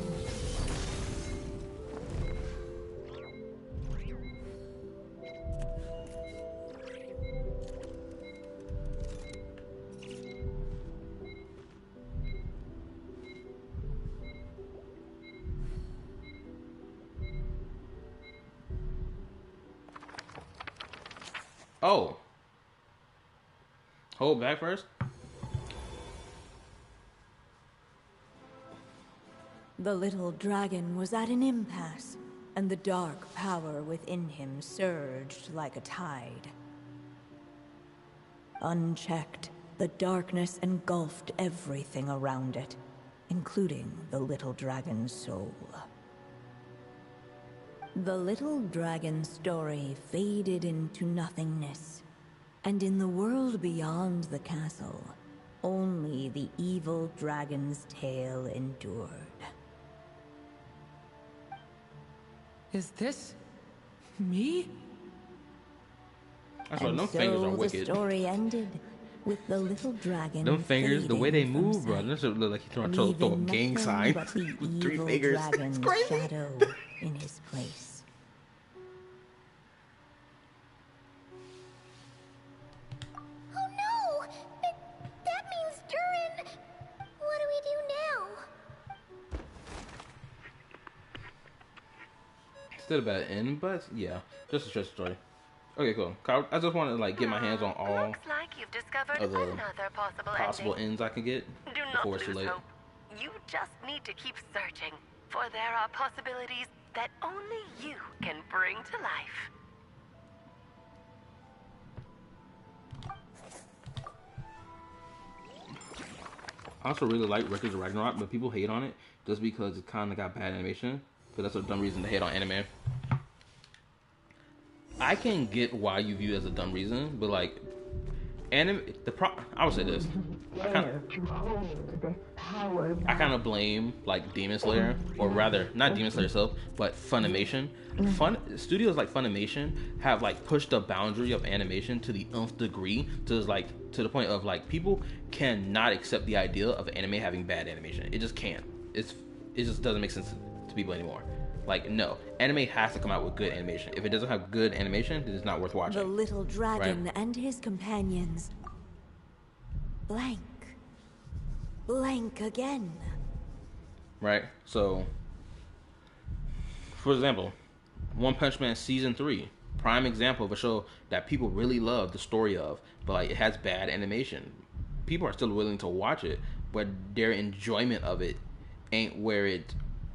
Oh. Hold back first. The little dragon was at an impasse, and the dark power within him surged like a tide. Unchecked, the darkness engulfed everything around it, including the little dragon's soul. The little dragon's story faded into nothingness, and in the world beyond the castle, only the evil dragon's tale endured. Is this me? That's why And them so fingers are the wicked. story ended with the little dragon. Them fingers, the way they fading from move, bro. sight, This look like he's trying to throw a leaving gang nothing sign but the with 3 evil fingers. dragon's It's crazy. shadow in his place. Oh no! That means Durin. What do we do now? Still a bad end, but yeah, just a stretch story. Okay, cool. I just want to like get my hands on all Looks like you've discovered of the another possible ending. ends I can get Do not before it's too lose late. hope. You just need to keep searching, for there are possibilities that only you can bring to life. I also really like Records of Ragnarok, but people hate on it just because it kind of got bad animation. But that's a dumb reason to hate on anime. I can get why you view it as a dumb reason, but like, I would say this. Dare to hold this power I map? kind of blame like Demon Slayer, or rather, not Demon Slayer itself, but Funimation. Studios like Funimation have like pushed the boundary of animation to the nth degree, to the point of like people cannot accept the idea of anime having bad animation. It just can't. It just doesn't make sense to people anymore. Like, no, anime has to come out with good animation. If it doesn't have good animation, then it's not worth watching. The little dragon Right. and his companions. Blank. Blank again. Right? So, for example, One Punch Man Season 3. Prime example of a show that people really love the story of, but like it has bad animation. People are still willing to watch it, but their enjoyment of it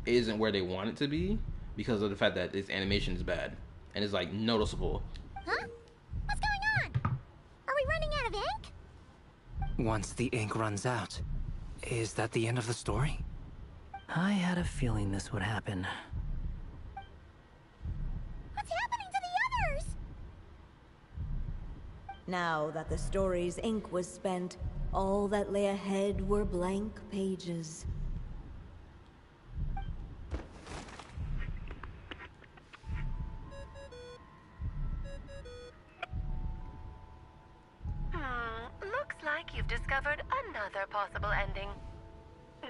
isn't where they want it to be because of the fact that its animation is bad. And it's like noticeable. Huh? What's going on? Are we running out of ink? Once the ink runs out, is that the end of the story? I had a feeling this would happen. What's happening to the others? Now that the story's ink was spent, all that lay ahead were blank pages. you've discovered another possible ending.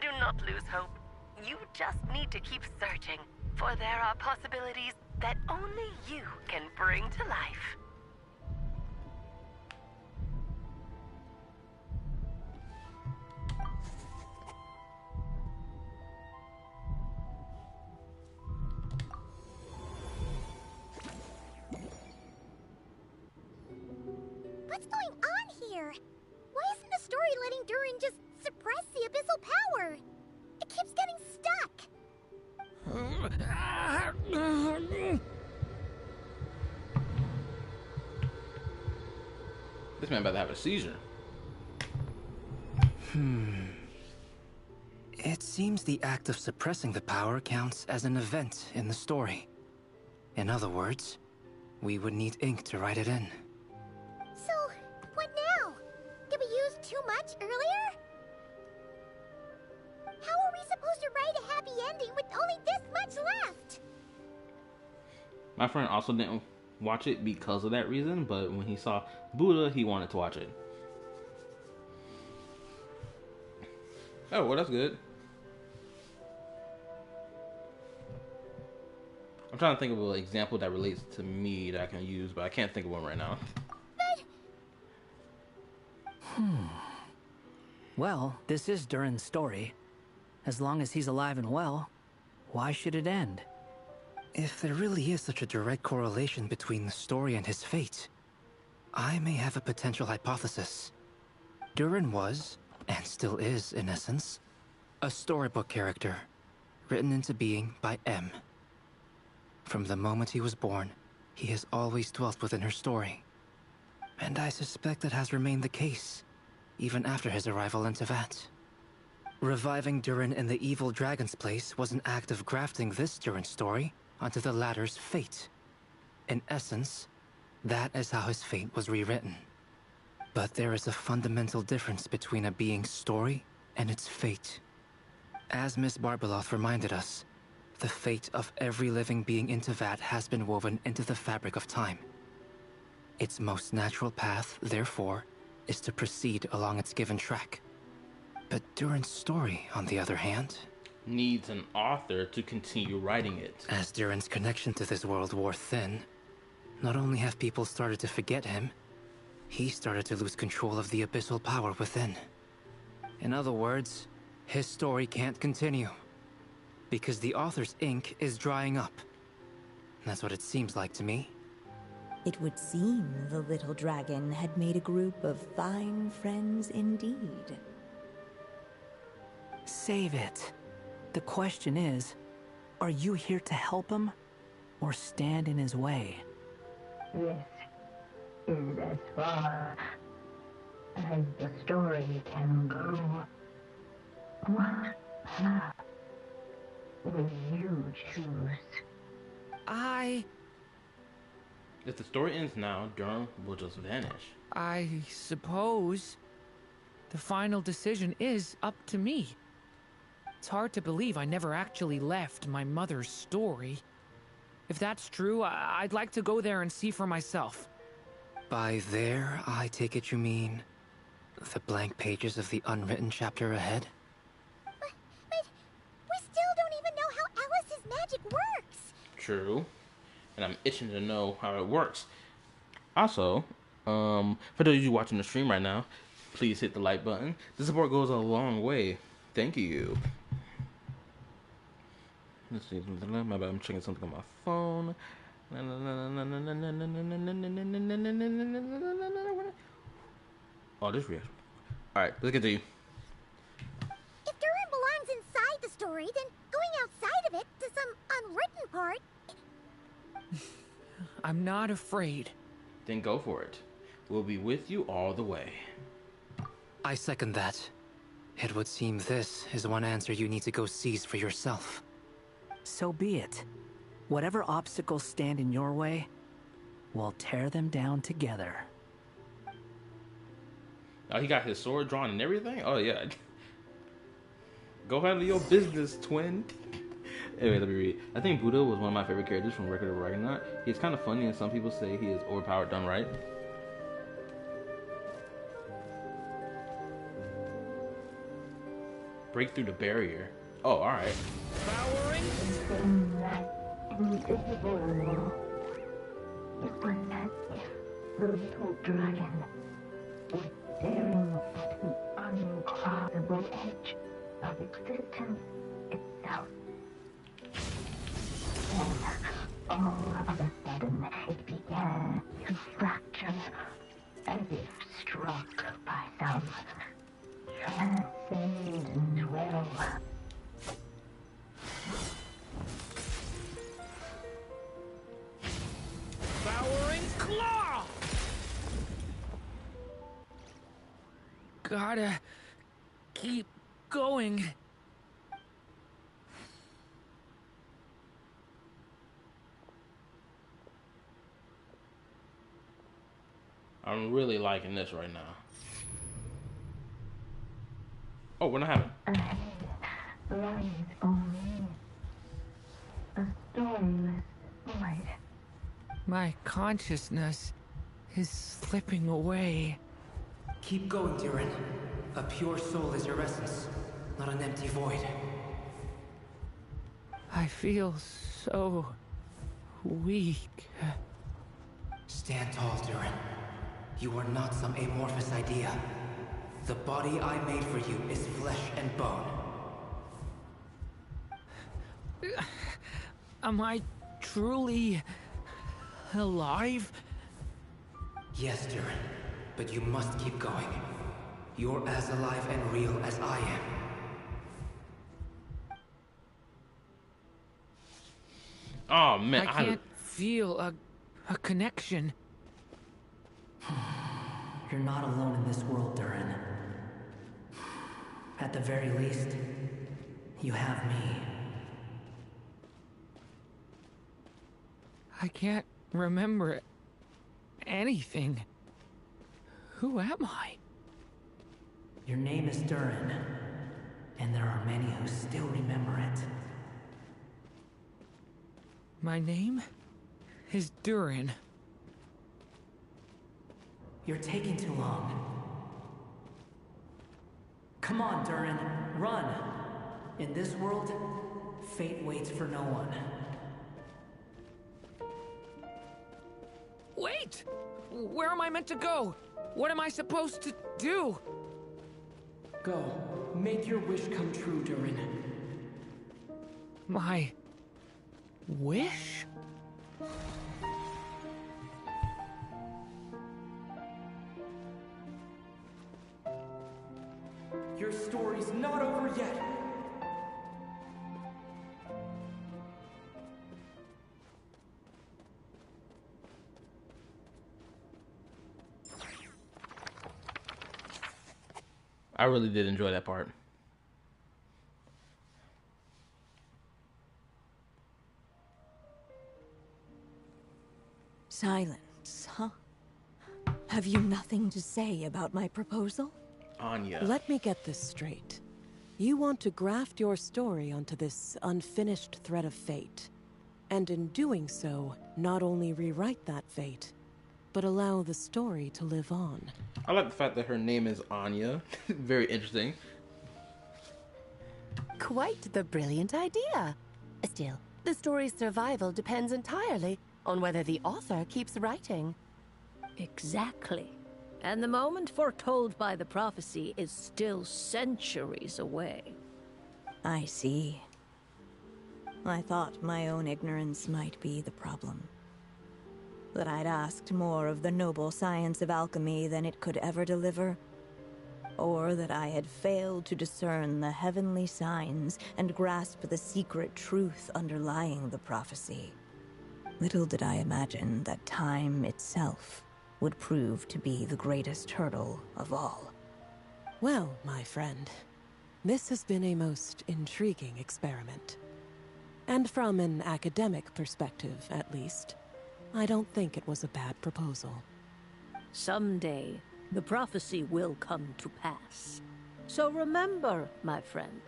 Do not lose hope. You just need to keep searching, for there are possibilities that only you can bring to life. What's going on here? Why isn't the story letting Durin just suppress the abyssal power? It keeps getting stuck. This man about to have a seizure. It seems the act of suppressing the power counts as an event in the story. In other words, we would need ink to write it in. So, what now? Did we use too much earlier? How are we supposed to write a happy ending with only this much left? My friend also didn't watch it because of that reason, but when he saw Buddha, he wanted to watch it. Oh, well, that's good. I'm trying to think of an example that relates to me that I can use, but I can't think of one right now. Well, this is Durin's story. As long as he's alive and well, why should it end? If there really is such a direct correlation between the story and his fate, I may have a potential hypothesis. Durin was, and still is in essence, a storybook character, written into being by M. From the moment he was born, he has always dwelt within her story. And I suspect that has remained the case, even after his arrival in Tevat. Reviving Durin in the evil dragon's place was an act of grafting this Durin story onto the latter's fate. In essence, that is how his fate was rewritten. But there is a fundamental difference between a being's story and its fate. As Miss Barbeloth reminded us, the fate of every living being in Tevat has been woven into the fabric of time. Its most natural path, therefore, is to proceed along its given track. But Durin's story, on the other hand, Needs an author to continue writing it. as Durin's connection to this world wore thin, not only have people started to forget him, he started to lose control of the abyssal power within. In other words, his story can't continue, because the author's ink is drying up. That's what it seems like to me. It would seem the little dragon had made a group of fine friends indeed. Save it. The question is, are you here to help him, or stand in his way? This is as far as the story can go. What path will you choose? If the story ends now, Durin will just vanish. I suppose the final decision is up to me. It's hard to believe I never actually left my mother's story. If that's true, I'd like to go there and see for myself. By there, I take it you mean the blank pages of the unwritten chapter ahead? But we still don't even know how Alice's magic works. True. And I'm itching to know how it works. Also, for those of you watching the stream right now, please hit the like button. The support goes a long way. Thank you. Let's see. My bad, I'm checking something on my phone. Oh, this reaction. Alright, let's continue. If Durin belongs inside the story, then going outside of it to some unwritten part. I'm not afraid. Then go for it. We'll be with you all the way. I second that. It would seem this is one answer you need to go seize for yourself. So be it. Whatever obstacles stand in your way, we'll tear them down together. Oh, he got his sword drawn and everything? Oh, yeah. Go handle your business, twin. Anyway, let me read. I think Buddha was one of my favorite characters from Record of Ragnarok. He's kind of funny, and some people say he is overpowered done right. Break through the barrier. Oh, alright. Powering. Within that invisible wall, it was as if the little dragon was staring at the uncrossable edge of existence itself. Then, all of a sudden, it began to fracture, as if struck by some transcendent will. Powering claw. Gotta keep going. I'm really liking this right now. Oh, we're not having. Ahead lies only a stormless void. My consciousness is slipping away. Keep going, Durin. A pure soul is your essence, not an empty void. I feel so weak. Stand tall, Durin. You are not some amorphous idea. The body I made for you is flesh and bone. Am I truly alive? Yes, Durin, but you must keep going. You're as alive and real as I am. Oh man, I can't feel a connection. You're not alone in this world, Durin. At the very least, you have me. I can't remember anything. Who am I? Your name is Durin, and there are many who still remember it. My name is Durin. You're taking too long. Come on, Durin, run! In this world, fate waits for no one. Wait! Where am I meant to go? What am I supposed to do? Go. Make your wish come true, Durin. My wish? Your story's not over yet! I really did enjoy that part. Silence, huh? Have you nothing to say about my proposal? Anya. Let me get this straight. You want to graft your story onto this unfinished thread of fate, and in doing so, not only rewrite that fate, but allow the story to live on. I like the fact that her name is Anya. Very interesting. Quite the brilliant idea. Still, the story's survival depends entirely on whether the author keeps writing. Exactly. And the moment foretold by the prophecy is still centuries away. I see. I thought my own ignorance might be the problem. That I'd asked more of the noble science of alchemy than it could ever deliver. Or that I had failed to discern the heavenly signs and grasp the secret truth underlying the prophecy. Little did I imagine that time itself would prove to be the greatest hurdle of all. Well, my friend, this has been a most intriguing experiment. And from an academic perspective, at least, I don't think it was a bad proposal. Someday, the prophecy will come to pass. So remember, my friend,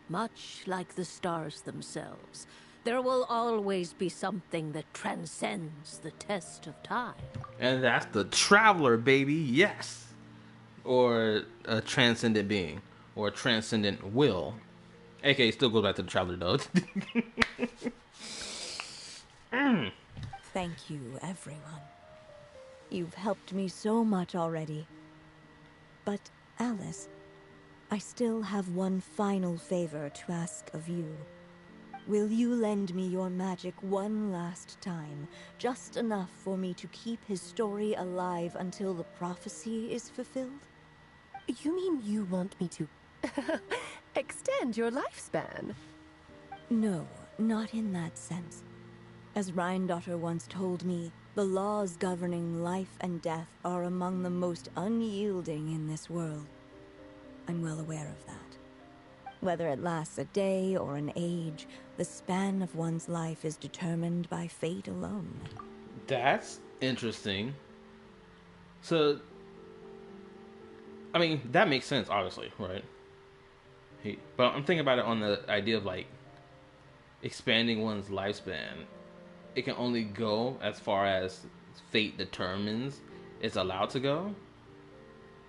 much like the stars themselves, there will always be something that transcends the test of time. And that's the traveler, baby. Yes. Or a transcendent being. or a transcendent will. AKA still goes back to the traveler though. Thank you, everyone. You've helped me so much already. But, Alice, I still have one final favor to ask of you. Will you lend me your magic one last time, just enough for me to keep his story alive until the prophecy is fulfilled? You mean you want me to extend your lifespan? No, not in that sense. As Rhindaughter once told me, the laws governing life and death are among the most unyielding in this world. I'm well aware of that. Whether it lasts a day or an age, the span of one's life is determined by fate alone. That's interesting. So, I mean, that makes sense, obviously, right? But I'm thinking about it on the idea of, like, expanding one's lifespan. It can only go as far as fate determines it's allowed to go.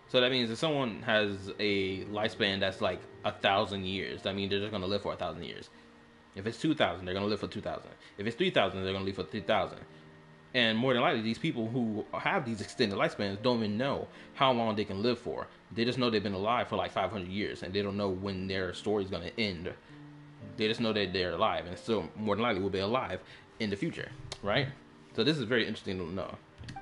So that means if someone has a lifespan that's like 1,000 years, that means they're just going to live for 1,000 years. If it's 2,000, they're going to live for 2,000. If it's 3,000, they're going to live for 3,000. And more than likely, these people who have these extended lifespans don't even know how long they can live for. They just know they've been alive for like 500 years, and they don't know when their story is going to end. They just know that they're alive, and still more than likely will be alive in the future, right? So this is very interesting to know.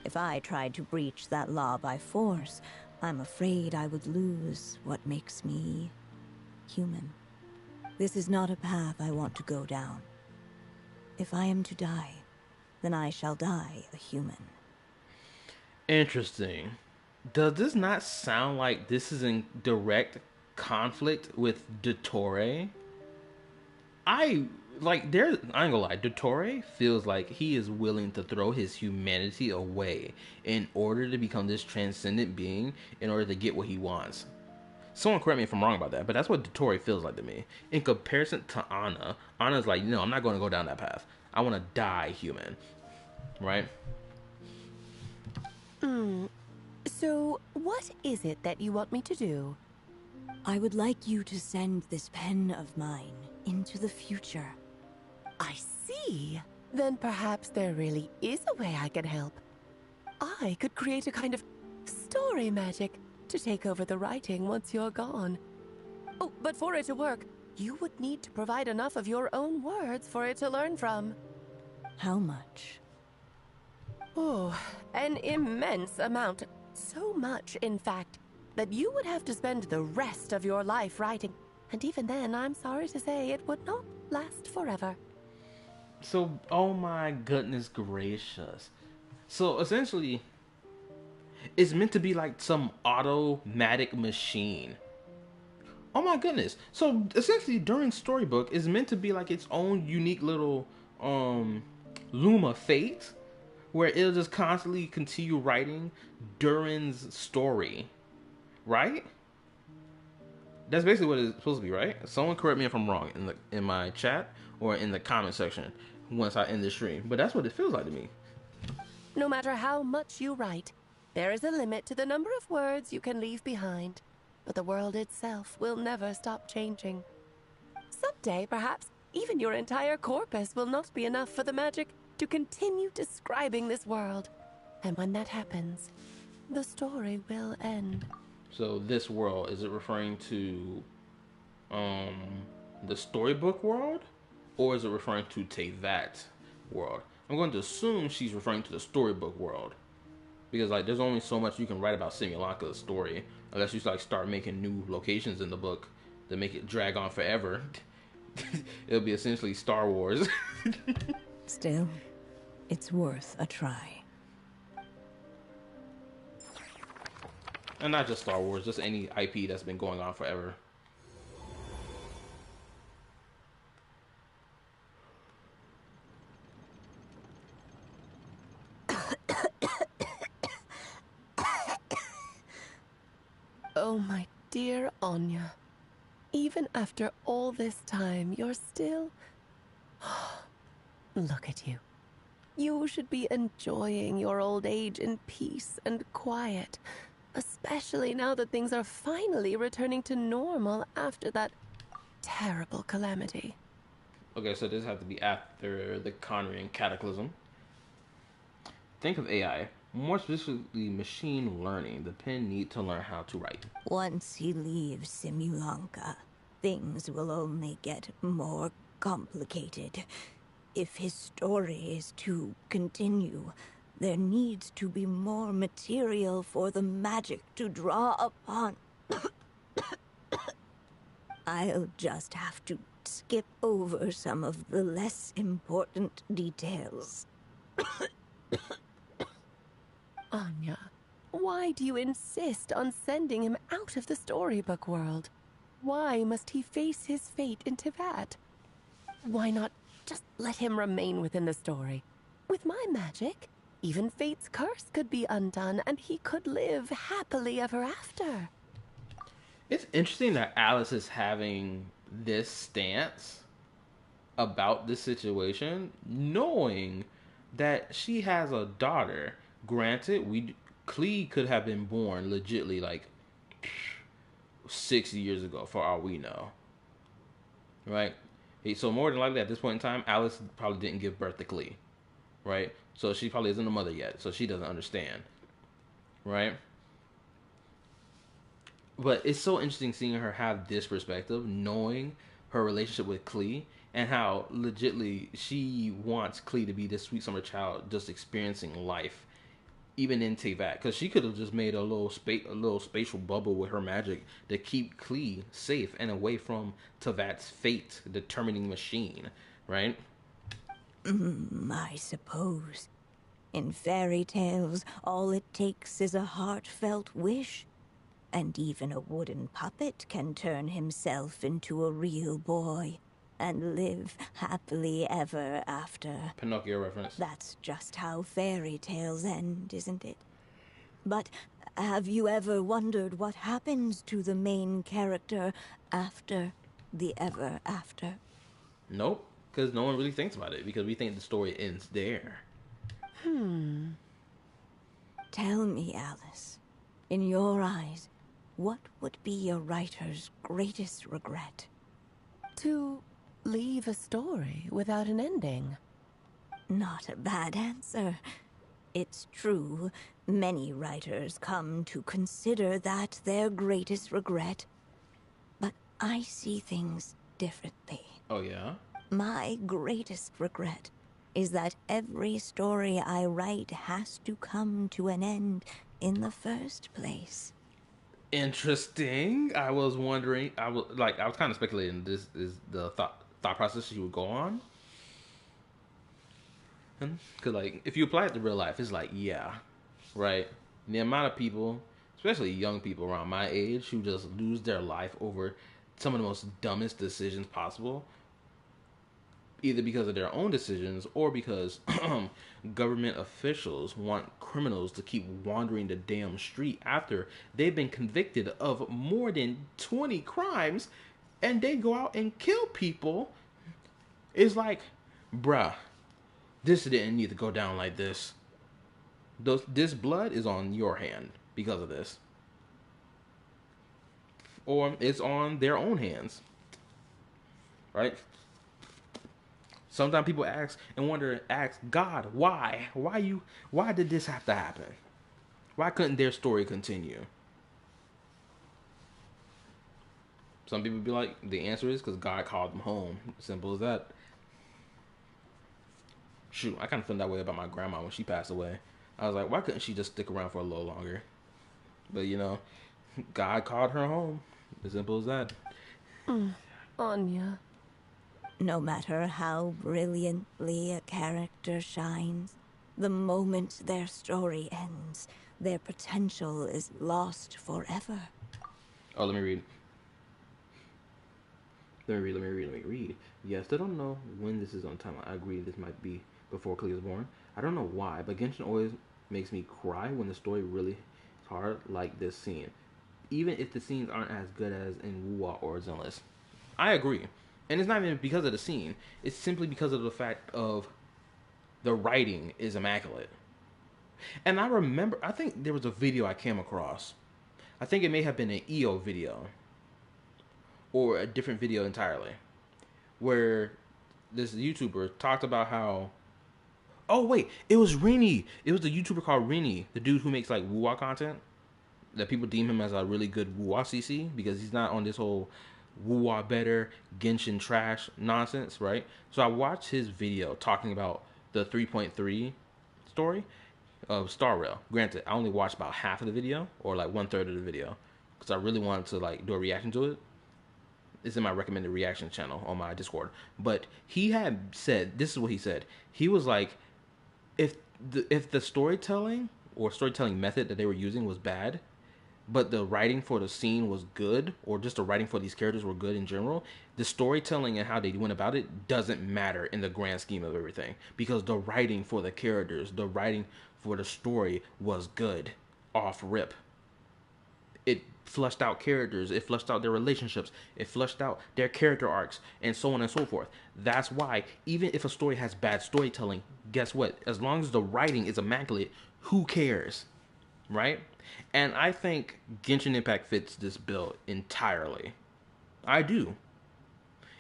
If I tried to breach that law by force, I'm afraid I would lose what makes me human. This is not a path I want to go down. If I am to die, then I shall die a human. Interesting. Does this not sound like this is in direct conflict with Dottore? I ain't gonna lie, Dottore feels like he is willing to throw his humanity away in order to become this transcendent being, in order to get what he wants. Someone correct me if I'm wrong about that, but that's what Dottore feels like to me. In comparison to Anna, Anna's like, no, I'm not going to go down that path. I want to die human. Right? So, what is it that you want me to do? I would like you to send this pen of mine into the future. I see. Then perhaps there really is a way I can help. I could create a kind of story magic to take over the writing once you're gone. Oh, but for it to work, you would need to provide enough of your own words for it to learn from. How much? Oh, an immense amount. So much, in fact, that you would have to spend the rest of your life writing. And even then, I'm sorry to say, it would not last forever. So, oh my goodness gracious. So, essentially, it's meant to be like some automatic machine. Oh my goodness. So, essentially, Durin's storybook is meant to be like its own unique little Luma fate, where it'll just constantly continue writing Durin's story. Right? That's basically what it's supposed to be, right? Someone correct me if I'm wrong in my chat or in the comment section once I end this stream. But that's what it feels like to me. No matter how much you write, there is a limit to the number of words you can leave behind. But the world itself will never stop changing. Someday, perhaps, even your entire corpus will not be enough for the magic to continue describing this world. And when that happens, the story will end. So this world, is it referring to the storybook world? Or is it referring to Teyvat world? I'm going to assume she's referring to the storybook world. Because like there's only so much you can write about Simulanka's story. Unless you like start making new locations in the book to make it drag on forever. It'll be essentially Star Wars. Still, it's worth a try. And not just Star Wars, just any IP that's been going on forever. Oh, my dear Anya. Even after all this time, you're still... Look at you. You should be enjoying your old age in peace and quiet. Especially now that things are finally returning to normal after that terrible calamity. Okay, so this has to be after the Conrian cataclysm. Think of AI, more specifically machine learning. The pen need to learn how to write. Once he leaves Simulanka, things will only get more complicated. If his story is to continue, there needs to be more material for the magic to draw upon. I'll just have to skip over some of the less important details. Anya, why do you insist on sending him out of the storybook world? Why must he face his fate in Teyvat? Why not just let him remain within the story? With my magic, even fate's curse could be undone and he could live happily ever after. It's interesting that Alice is having this stance about this situation, knowing that she has a daughter. Granted, Klee could have been born legitly like 6 years ago, for all we know. Right? So more than likely, at this point in time, Alice probably didn't give birth to Klee. Right? So she probably isn't a mother yet, so she doesn't understand. Right? But it's so interesting seeing her have this perspective, knowing her relationship with Klee, and how legitly she wants Klee to be this sweet summer child, just experiencing life, even in Teyvat. Because she could have just made a little spatial bubble with her magic to keep Klee safe and away from Teyvat's fate determining machine, right? I suppose. In fairy tales, all it takes is a heartfelt wish. And even a wooden puppet can turn himself into a real boy and live happily ever after. Pinocchio reference. That's just how fairy tales end, isn't it? But have you ever wondered what happens to the main character after the ever after? Nope, because no one really thinks about it, because we think the story ends there. Tell me, Alice, in your eyes, what would be a writer's greatest regret? To leave a story without an ending. Not a bad answer. It's true, many writers come to consider that their greatest regret. But I see things differently. Oh, yeah? My greatest regret is that every story I write has to come to an end in the first place. Interesting. I was wondering. I was kind of speculating this is the thought process you would go on. Because like, if you apply it to real life, it's like, yeah, right. The amount of people, especially young people around my age, who just lose their life over some of the most dumbest decisions possible, either because of their own decisions or because government officials want criminals to keep wandering the damn street after they've been convicted of more than 20 crimes, and they go out and kill people. It's like, bruh, this didn't need to go down like this. This blood is on your hand because of this. Or it's on their own hands. Right? Sometimes people ask God, why? Why did this have to happen? Why couldn't their story continue? Some people be like, the answer is because God called them home. Simple as that. Shoot, I kind of felt that way about my grandma when she passed away. I was like, why couldn't she just stick around for a little longer? But you know, God called her home. As simple as that. Anya. No matter how brilliantly a character shines, the moment their story ends, their potential is lost forever. Oh, let me read. Let me read. Yes, I don't know when this is on time. I agree this might be before Klee was born. I don't know why, but Genshin always makes me cry when the story really is hard, like this scene. Even if the scenes aren't as good as in Wuwa or Zenless. I agree. And it's not even because of the scene. It's simply because of the fact of the writing is immaculate. And I remember, I think there was a video I came across I think it may have been an EO video or a different video entirely, where this YouTuber talked about how. Oh wait, it was Rini. It was the YouTuber called Rini, the dude who makes like woo-wah content. That people deem him as a really good woo-wah CC because he's not on this whole woo-wah better Genshin trash nonsense, right? So I watched his video talking about the 3.3 story of Star Rail. Granted, I only watched about half of the video or like 1/3 of the video because I really wanted to like do a reaction to it. It's in my recommended reaction channel on my Discord. But he had said, this is what he said. He was like, if the storytelling or storytelling method that they were using was bad, but the writing for the scene was good, or just the writing for these characters were good in general, the storytelling and how they went about it doesn't matter in the grand scheme of everything, because the writing for the characters, the writing for the story was good off rip. It flushed out characters, it flushed out their relationships, it flushed out their character arcs, and so on and so forth. That's why, even if a story has bad storytelling, guess what? As long as the writing is immaculate, who cares? Right? And I think Genshin Impact fits this bill entirely. I do.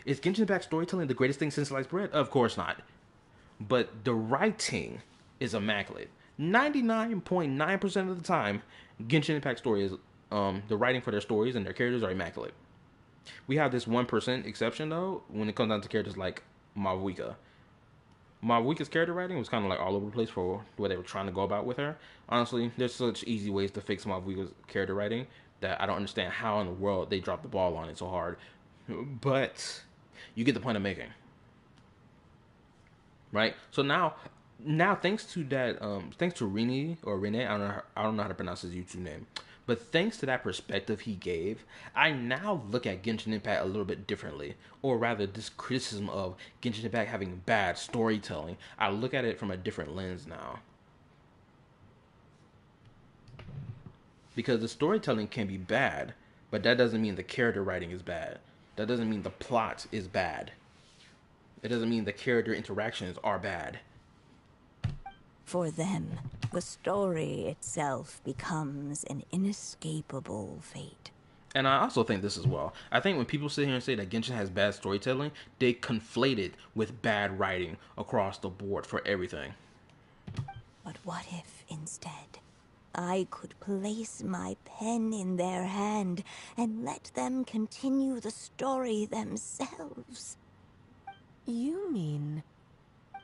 Is Genshin Impact storytelling the greatest thing since sliced bread? Of course not. But the writing is immaculate. 99.9% of the time, Genshin Impact story is the writing for their stories and their characters are immaculate. We have this 1% exception though when it comes down to characters like Mavuika. Mavuika's character writing was kind of like all over the place for what they were trying to go about with her. Honestly, there's such easy ways to fix Mavuika's character writing that I don't understand how in the world they dropped the ball on it so hard. But you get the point I'm making, right? So now thanks to that, thanks to Rini or Rene, I don't know how to pronounce his YouTube name. But thanks to that perspective he gave, I now look at Genshin Impact a little bit differently. Or rather, this criticism of Genshin Impact having bad storytelling, I look at it from a different lens now. Because the storytelling can be bad, but that doesn't mean the character writing is bad. That doesn't mean the plot is bad. It doesn't mean the character interactions are bad. For them, the story itself becomes an inescapable fate. And I also think this as well. I think when people sit here and say that Genshin has bad storytelling, they conflate it with bad writing across the board for everything. But what if, instead, I could place my pen in their hand and let them continue the story themselves? You mean...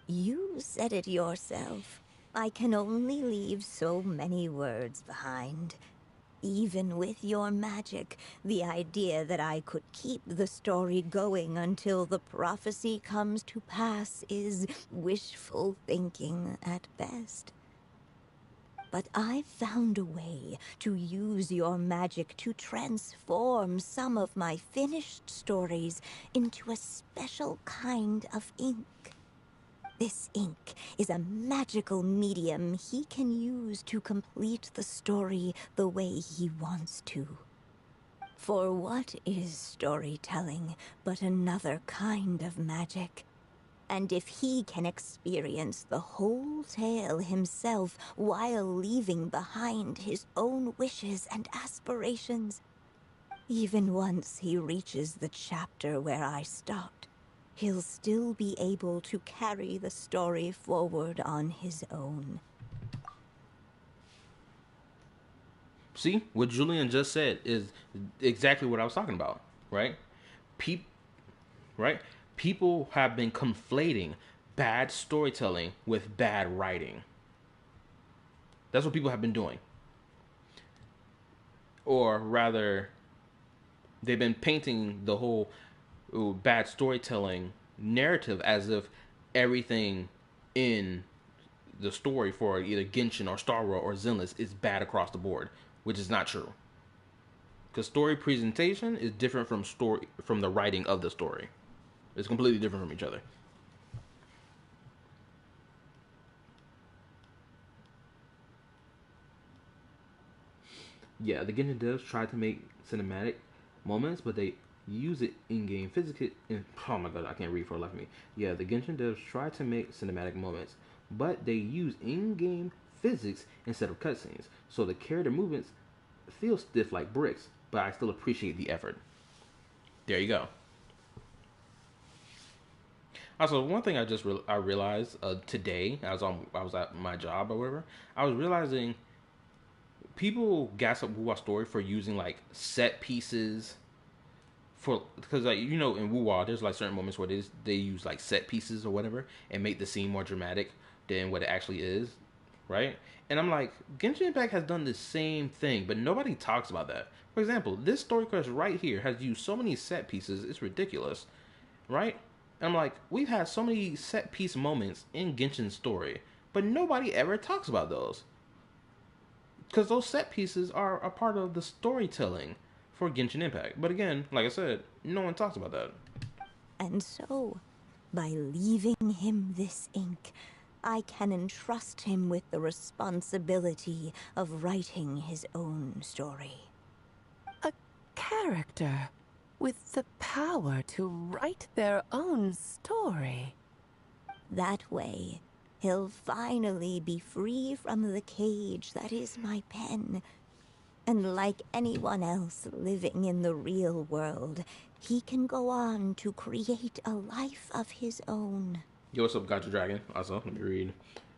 You said it yourself. I can only leave so many words behind. Even with your magic, the idea that I could keep the story going until the prophecy comes to pass is wishful thinking at best. But I've found a way to use your magic to transform some of my finished stories into a special kind of ink. This ink is a magical medium he can use to complete the story the way he wants to. For what is storytelling but another kind of magic? And if he can experience the whole tale himself while leaving behind his own wishes and aspirations, even once he reaches the chapter where I stopped, he'll still be able to carry the story forward on his own. See, what Julian just said is exactly what I was talking about, right? People have been conflating bad storytelling with bad writing. That's what people have been doing. Or rather, they've been painting the whole bad storytelling narrative as if everything in the story for either Genshin or Star Rail or Zenless is bad across the board, which is not true. Because story presentation is different from the writing of the story. It's completely different from each other. Yeah, the Genshin devs tried to make cinematic moments, but they use it in-game physics. Oh my god, I can't read for the life of me. Yeah, the Genshin devs try to make cinematic moments, but they use in-game physics instead of cutscenes. So the character movements feel stiff like bricks, but I still appreciate the effort. There you go. Also, one thing I realized today, as I was at my job or whatever, I was realizing people gas up Wuwa story for using like set pieces for, because like in Wuwa there's like certain moments where they use like set pieces or whatever and make the scene more dramatic than what it actually is, right? And I'm like, Genshin Impact has done the same thing, but nobody talks about that. For example, this story quest right here has used so many set pieces, it's ridiculous, right? And I'm like, we've had so many set piece moments in Genshin's story, but nobody ever talks about those. Because those set pieces are a part of the storytelling for Genshin Impact. But again, like I said, no one talks about that. And so, by leaving him this ink, I can entrust him with the responsibility of writing his own story. A character with the power to write their own story. That way, he'll finally be free from the cage that is my pen. And like anyone else living in the real world, he can go on to create a life of his own. Yo, what's up, Gotcha Dragon? Also, let me read.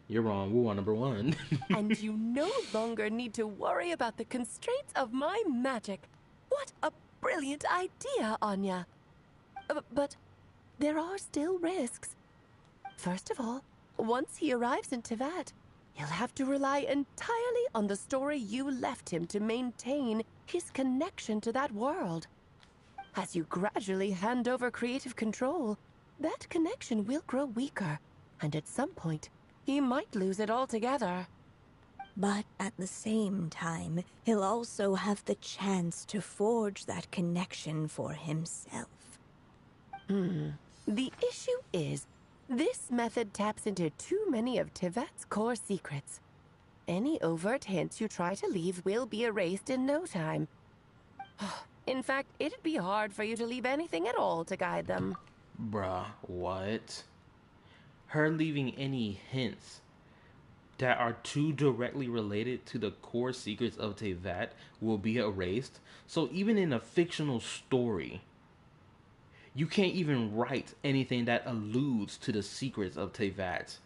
You're wrong, Wuwa number 1. And you no longer need to worry about the constraints of my magic. What a brilliant idea, Anya. But there are still risks. First of all, once he arrives in Teyvat, he'll have to rely entirely on the story you left him to maintain his connection to that world. As you gradually hand over creative control, that connection will grow weaker, and at some point, he might lose it altogether. But at the same time, he'll also have the chance to forge that connection for himself. The issue is, this method taps into too many of Teyvat's core secrets. Any overt hints you try to leave will be erased in no time. In fact, it'd be hard for you to leave anything at all to guide them. Bruh, what? Her leaving any hints that are too directly related to the core secrets of Teyvat will be erased? So even in a fictional story, you can't even write anything that alludes to the secrets of Teyvat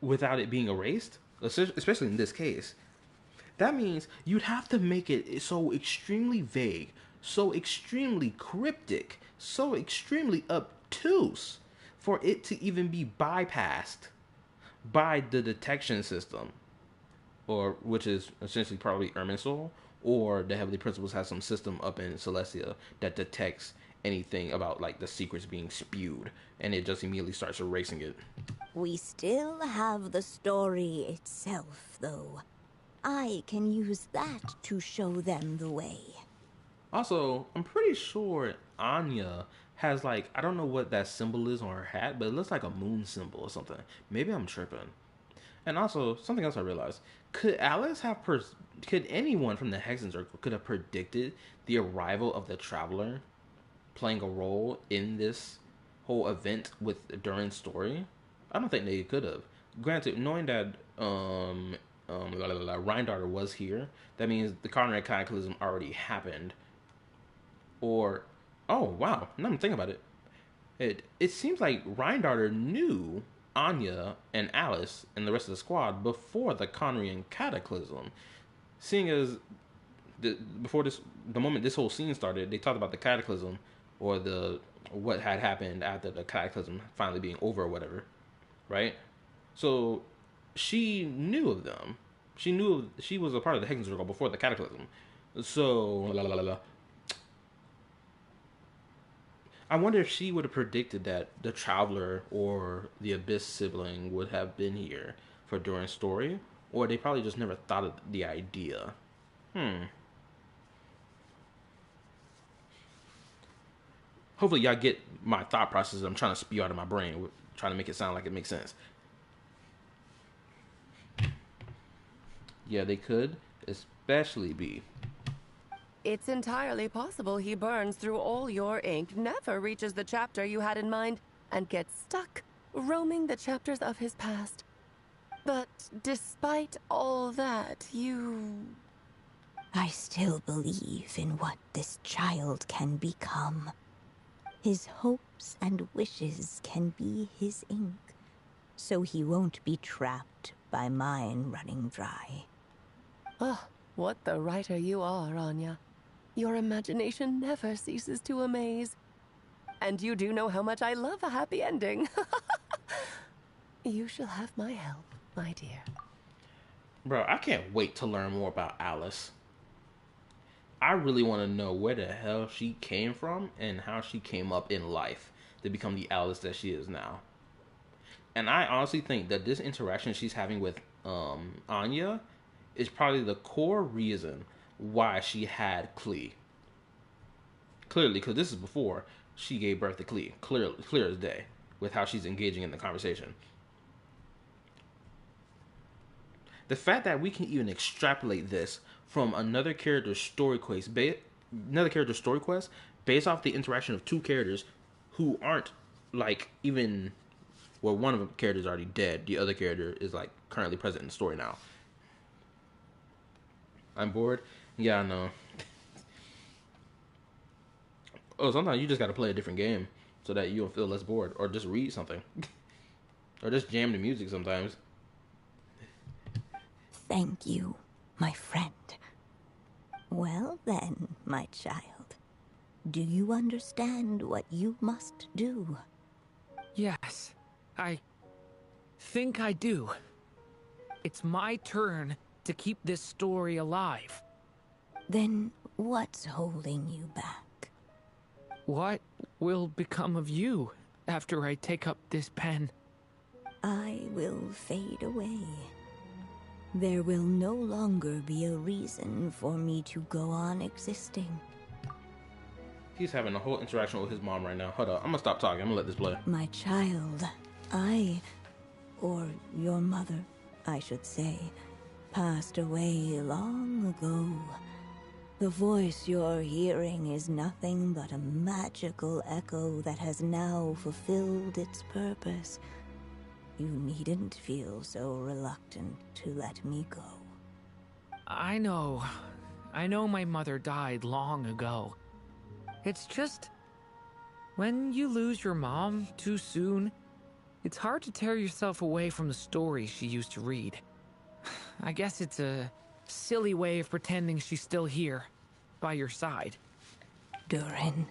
without it being erased? Especially in this case. That means you'd have to make it so extremely vague, so extremely cryptic, so extremely obtuse for it to even be bypassed by the detection system, or which is essentially probably Irminsul, or the Heavenly Principles has some system up in Celestia that detects anything about like the secrets being spewed, and it just immediately starts erasing it. We still have the story itself, though. I can use that to show them the way. Also, I'm pretty sure Anya has like, I don't know what that symbol is on her hat, but it looks like a moon symbol or something. Maybe I'm tripping. And also, something else I realized. Could anyone from the Hexen Circle could have predicted the arrival of the Traveler playing a role in this whole event with Durin's story? I don't think they could have. Granted, knowing that Reindarter was here, that means the Conrad Cataclysm already happened. Or, oh wow, now I'm thinking about it. It seems like Reindarter knew Anya and Alice and the rest of the squad before the Conrian Cataclysm. Seeing as the moment this whole scene started, they talked about the Cataclysm, or what had happened after the Cataclysm finally being over or whatever, right? So she knew of them. She knew she was a part of the Hexen Circle before the Cataclysm. So I wonder if she would have predicted that the Traveler or the Abyss sibling would have been here for Durin's story, or they probably just never thought of the idea. Hopefully y'all get my thought process I'm trying to spew out of my brain, trying to make it sound like it makes sense. Yeah, they could, especially be. It's entirely possible he burns through all your ink, never reaches the chapter you had in mind, and gets stuck roaming the chapters of his past. But despite all that, I still believe in what this child can become. His hopes and wishes can be his ink, so he won't be trapped by mine running dry. Oh, what the writer you are, Anya. Your imagination never ceases to amaze. And you do know how much I love a happy ending. You shall have my help, my dear. Bro, I can't wait to learn more about Alice. I really want to know where the hell she came from and how she came up in life to become the Alice that she is now. And I honestly think that this interaction she's having with Anya is probably the core reason why she had Klee. Clearly, because this is before she gave birth to Klee. Clear as day with how she's engaging in the conversation. The fact that we can even extrapolate this from another character's story quest based off the interaction of two characters who aren't like even, well, one of the characters is already dead. The other character is like currently present in the story now. I'm bored. Yeah, I know. Oh, sometimes you just gotta play a different game so that you'll feel less bored, or just read something, or just jam the music sometimes. Thank you, my friend. Well then, my child, do you understand what you must do? Yes, I think I do. It's my turn to keep this story alive. Then what's holding you back? What will become of you after I take up this pen? I will fade away. There will no longer be a reason for me to go on existing. He's having a whole interaction with his mom right now. Hold up, I'm gonna stop talking. I'm gonna let this play. My child, or your mother, I should say, passed away long ago. The voice you're hearing is nothing but a magical echo that has now fulfilled its purpose. You needn't feel so reluctant to let me go. I know my mother died long ago. It's just, when you lose your mom too soon, it's hard to tear yourself away from the stories she used to read. I guess it's a silly way of pretending she's still here, by your side. Durin.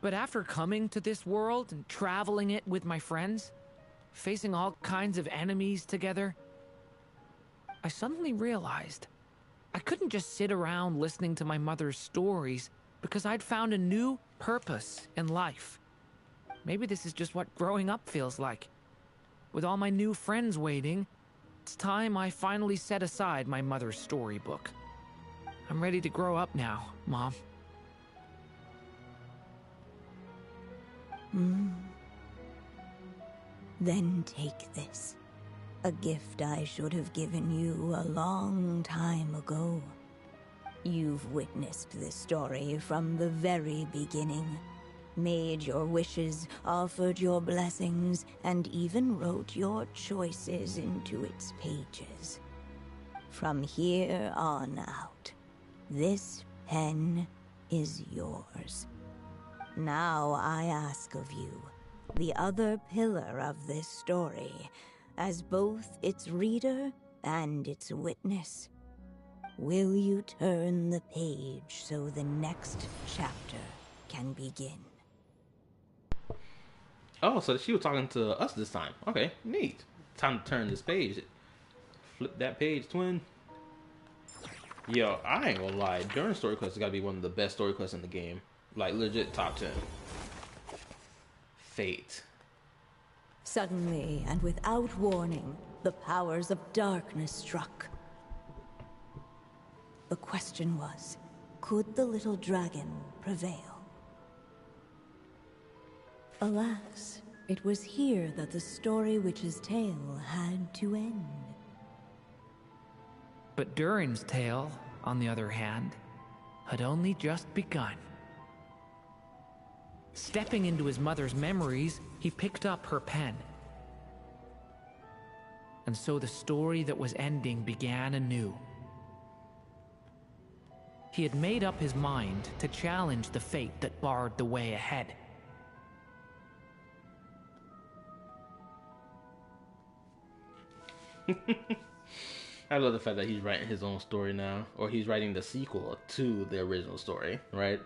But after coming to this world and traveling it with my friends, facing all kinds of enemies together, I suddenly realized I couldn't just sit around listening to my mother's stories because I'd found a new purpose in life. Maybe this is just what growing up feels like. With all my new friends waiting, it's time I finally set aside my mother's storybook. I'm ready to grow up now, Mom. Then take this. A gift I should have given you a long time ago. You've witnessed this story from the very beginning. Made your wishes, offered your blessings, and even wrote your choices into its pages. From here on out, this pen is yours. Now I ask of you, the other pillar of this story, as both its reader and its witness. Will you turn the page so the next chapter can begin? Oh, so she was talking to us this time. Okay, neat. Time to turn this page. Flip that page, twin. Yo, I ain't gonna lie. Durin story quest has gotta be one of the best story quests in the game. Like, legit top 10. Fate. Suddenly, and without warning, the powers of darkness struck. The question was, could the little dragon prevail? Alas, it was here that the story witch's tale had to end. But Durin's tale, on the other hand, had only just begun. Stepping into his mother's memories, he picked up her pen. and so the story that was ending began anew. He had made up his mind to challenge the fate that barred the way ahead. I love the fact that he's writing his own story now, or he's writing the sequel to the original story, right?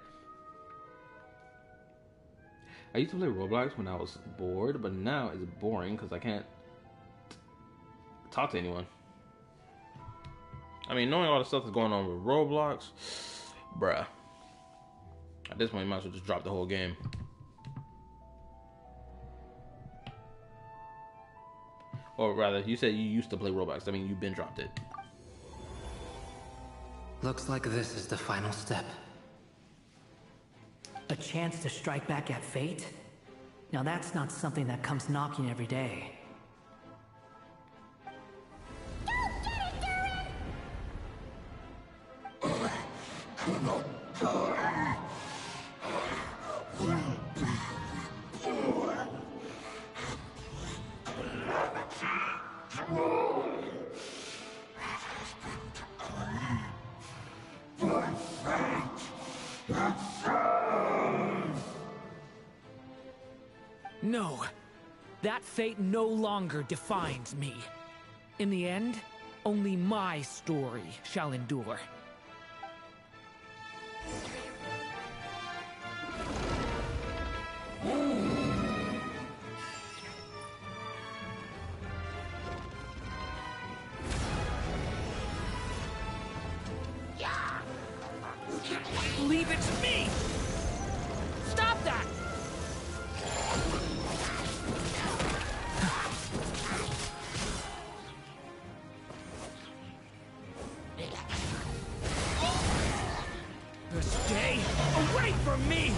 I used to play Roblox when I was bored, but now it's boring because I can't talk to anyone. I mean, knowing all the stuff that's going on with Roblox, bruh. At this point, you might as well just drop the whole game. Or rather, you said you used to play Roblox. I mean, you've been dropped it. Looks like this is the final step. A chance to strike back at fate? Now that's not something that comes knocking every day. No, that fate no longer defines me. In the end, only my story shall endure. Leave it to me! Stop that! Stay away from me!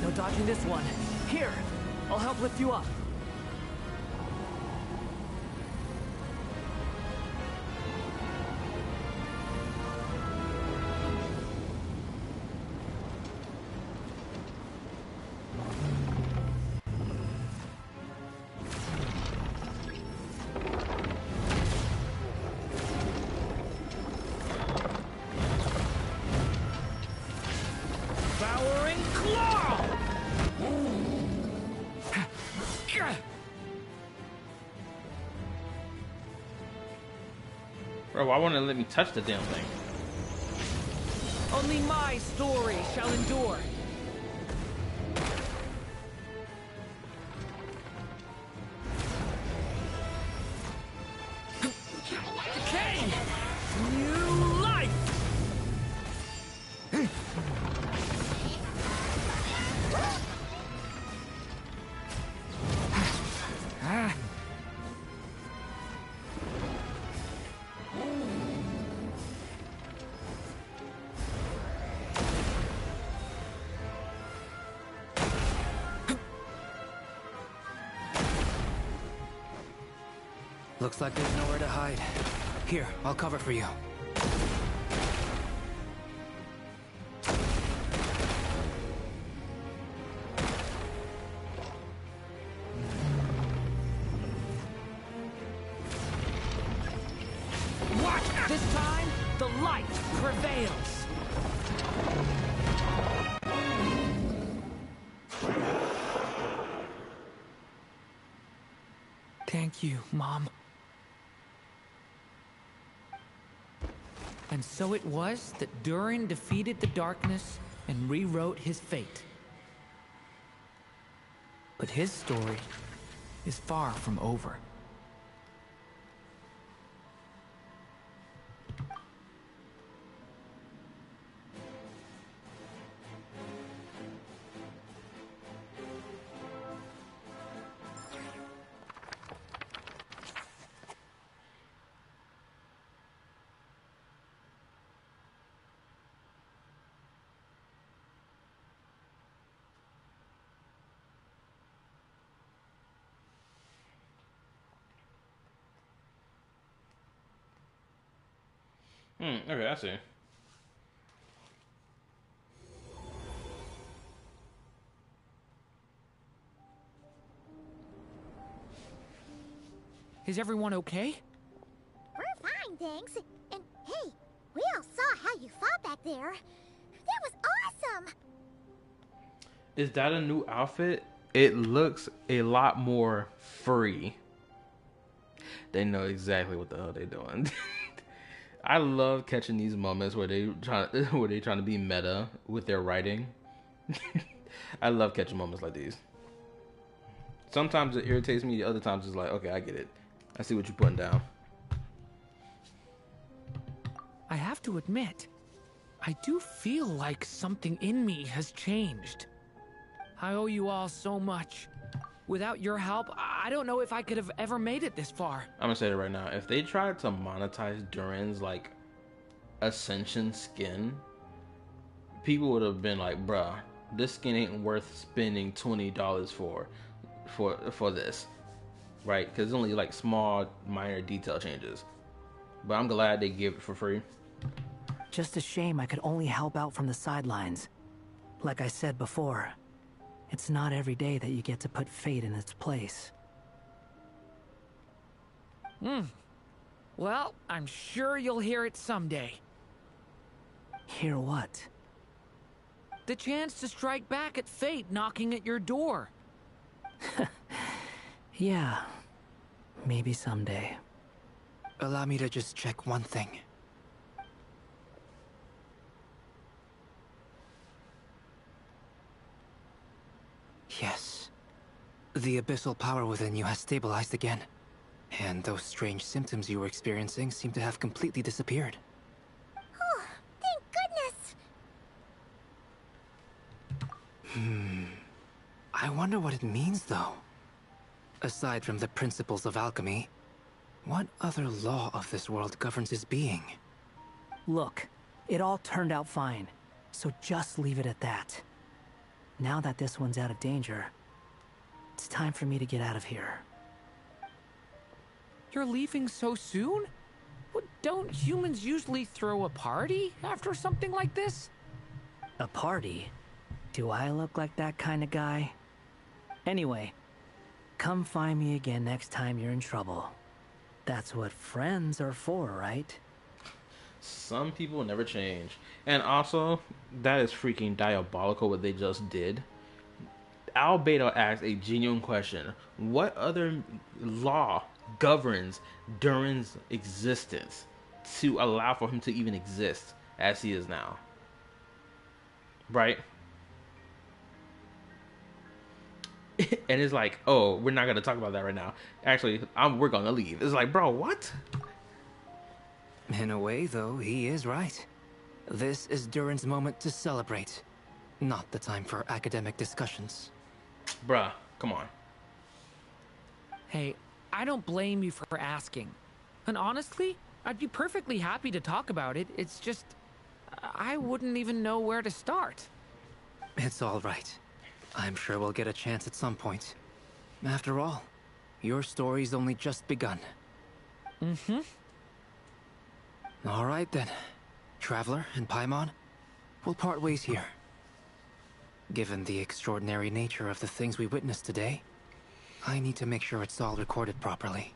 No dodging this one. Here, I'll help lift you up. Devouring claw! Bro, why won't it let me touch the damn thing? Only my story shall endure. Decay! New life! Looks like there's nowhere to hide. Here, I'll cover for you. Watch! This time, the light prevails! Thank you, Mom. And so it was that Durin defeated the darkness and rewrote his fate. But his story is far from over. Okay, I see. Is everyone okay? We're fine, thanks. And hey, we all saw how you fought back there. That was awesome! Is that a new outfit? It looks a lot more free. They know exactly what the hell they're doing. I love catching these moments where they trying to be meta with their writing. I love catching moments like these. Sometimes it irritates me. Other times it's like, okay, I get it. I see what you're putting down. I have to admit, I do feel like something in me has changed. I owe you all so much. Without your help, I don't know if I could have ever made it this far. I'm gonna say it right now. If they tried to monetize Durin's like ascension skin, people would have been like, bruh, this skin ain't worth spending $20 for this. Right? Because it's only like small, minor detail changes. But I'm glad they gave it for free. Just a shame I could only help out from the sidelines. Like I said before, it's not every day that you get to put fate in its place. Well, I'm sure you'll hear it someday. Hear what? The chance to strike back at fate knocking at your door. Yeah, maybe someday. Allow me to just check one thing. Yes. The abyssal power within you has stabilized again. And those strange symptoms you were experiencing seem to have completely disappeared. Oh, thank goodness! I wonder what it means, though. Aside from the principles of alchemy, what other law of this world governs his being? Look, it all turned out fine, so just leave it at that. Now that this one's out of danger, it's time for me to get out of here. You're leaving so soon? What, don't humans usually throw a party after something like this? A party? Do I look like that kind of guy? Anyway, come find me again next time you're in trouble. That's what friends are for, right? Some people never change. And also, that is freaking diabolical what they just did. Albedo asked a genuine question. What other law governs Durin's existence to allow for him to even exist as he is now? Right? And it's like, oh, we're not going to talk about that right now. Actually, we're going to leave. It's like, bro, what? In a way, though, he is right. This is Durin's moment to celebrate. Not the time for academic discussions. Bruh, come on. Hey, I don't blame you for asking. And honestly, I'd be perfectly happy to talk about it. It's just, I wouldn't even know where to start. It's all right. I'm sure we'll get a chance at some point. After all, your story's only just begun. All right then. Traveler and Paimon, we'll part ways here. Given the extraordinary nature of the things we witnessed today, I need to make sure it's all recorded properly.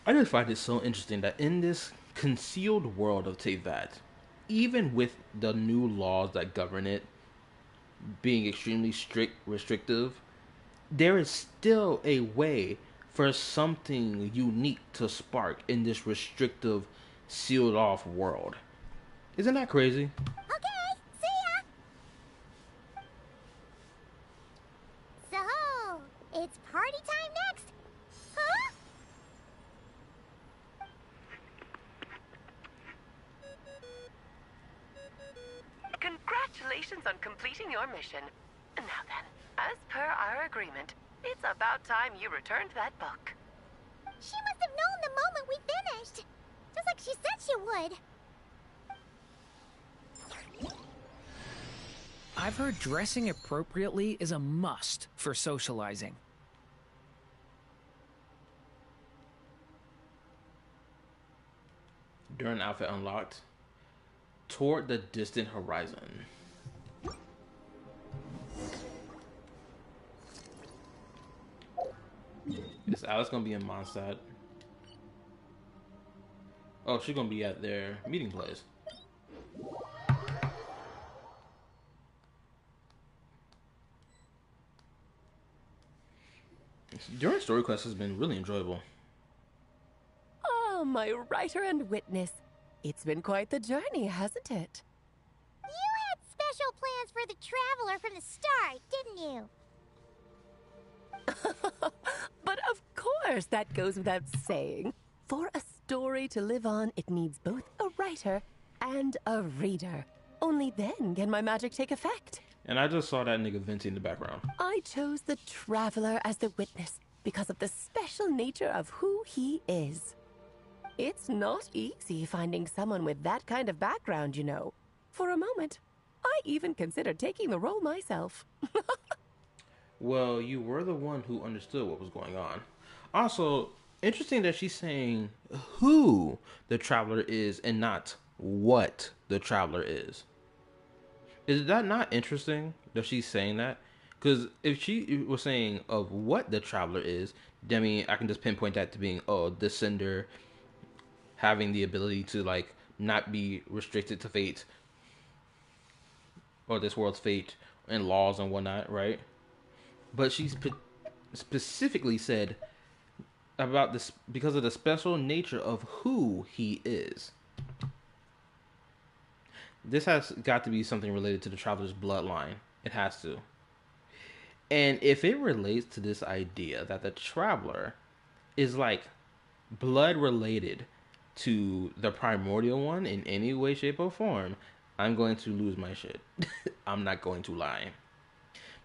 I just find it so interesting that in this concealed world of Teyvat, even with the new laws that govern it being extremely restrictive, there is still a way for something unique to spark in this restrictive, sealed off world. Isn't that crazy? Okay, see ya! So, it's party time next? Huh? Congratulations on completing your mission. Now then, as per our agreement, it's about time you returned that book. She must have known the moment we finished. Just like she said she would. I've heard dressing appropriately is a must for socializing. Durin outfit unlocked. Toward the distant horizon. Is Alice gonna be in Mondstadt? Oh, she's gonna be at their meeting place. Durin's story quest has been really enjoyable. Oh, my writer and witness. It's been quite the journey, hasn't it? You had special plans for the Traveler from the start, didn't you? But of course, that goes without saying. For a story to live on, it needs both a writer and a reader. Only then can my magic take effect. And I just saw that nigga Venti in the background. I chose the Traveler as the witness because of the special nature of who he is. It's not easy finding someone with that kind of background, you know. For a moment, I even considered taking the role myself. Well, you were the one who understood what was going on. Also, interesting that she's saying who the Traveler is and not what the Traveler is. Is that not interesting that she's saying that? Because if she was saying of what the Traveler is, then I mean, I can just pinpoint that to being, oh, Descender, having the ability to, like, not be restricted to fate, or this world's fate, and laws and whatnot, right? But she specifically said about this because of the special nature of who he is. This has got to be something related to the Traveler's bloodline. It has to. And if it relates to this idea that the Traveler is like blood related to the primordial one in any way, shape, or form, I'm going to lose my shit. I'm not going to lie.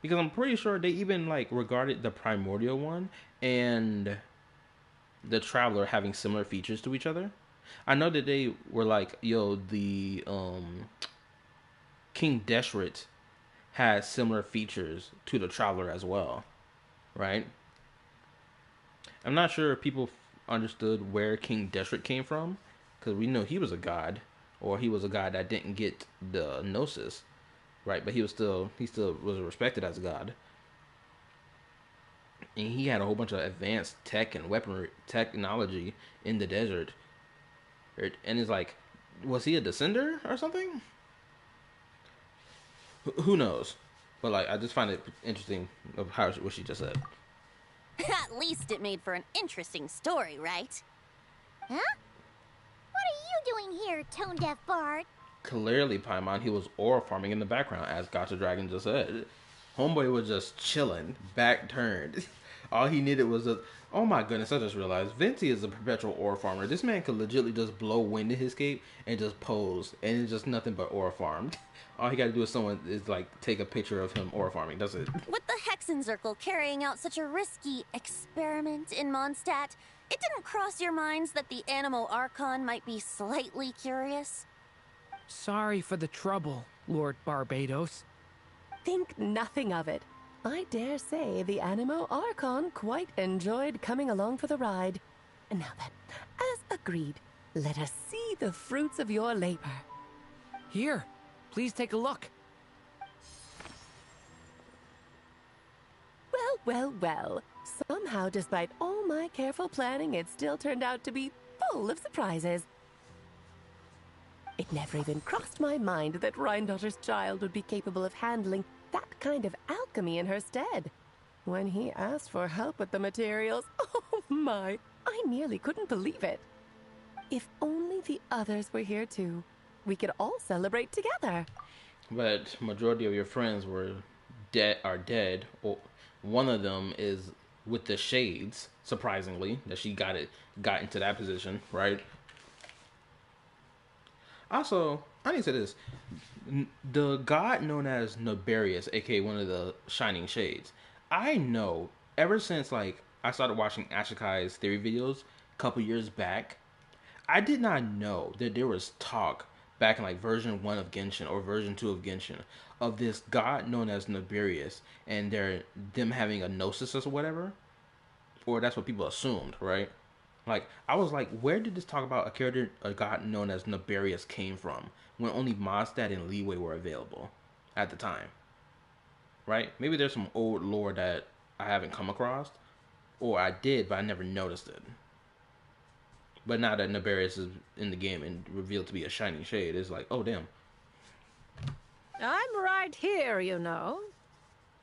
Because I'm pretty sure they even like regarded the primordial one and the Traveler having similar features to each other. I know that they were like, yo, the King Deshret has similar features to the Traveler as well, right? I'm not sure if people understood where King Deshret came from, because we know he was a god, or he was a god that didn't get the Gnosis, right? But he still was respected as a god, and he had a whole bunch of advanced tech and weaponry technology in the desert. And it's like, was he a descender or something? Who knows? But like, I just find it interesting of what she just said. At least it made for an interesting story, right? Huh? What are you doing here, tone-deaf bard? Clearly, Paimon, he was ore farming in the background, as Gotcha Dragon just said. Homeboy was just chilling, back turned. All he needed was a... Oh my goodness, I just realized. Venti is a perpetual ore farmer. This man could legitimately just blow wind in his cape and just pose. And it's just nothing but ore farmed. All he gotta do is like take a picture of him ore farming. That's it. With the Hexenzirkel carrying out such a risky experiment in Mondstadt, it didn't cross your minds that the Animo Archon might be slightly curious? Sorry for the trouble, Lord Barbados. Think nothing of it. I dare say the Animo Archon quite enjoyed coming along for the ride. And now then, as agreed, let us see the fruits of your labor. Here, please take a look. Well, well, well. Somehow, despite all my careful planning, it still turned out to be full of surprises. It never even crossed my mind that Rhindotter's child would be capable of handling that kind of alchemy in her stead. When he asked for help with the materials, oh my, I nearly couldn't believe it. If only the others were here too, we could all celebrate together. But majority of your friends are dead. Or one of them is with the Shades, surprisingly, that she got into that position, right? Also, I need to say this. The god known as Nobarius, aka one of the Shining Shades, I know ever since like I started watching Ashikai's theory videos a couple years back, I did not know that there was talk back in like version 1 of Genshin or version 2 of Genshin of this god known as Nobarius and them having a gnosis or whatever, or that's what people assumed, right? Like, I was like, where did this talk about a character, a god known as Nefarious came from when only Mondstadt and Leeway were available at the time? Right? Maybe there's some old lore that I haven't come across, or I did, but I never noticed it. But now that Nefarious is in the game and revealed to be a shining shade, it's like, oh, damn. I'm right here, you know.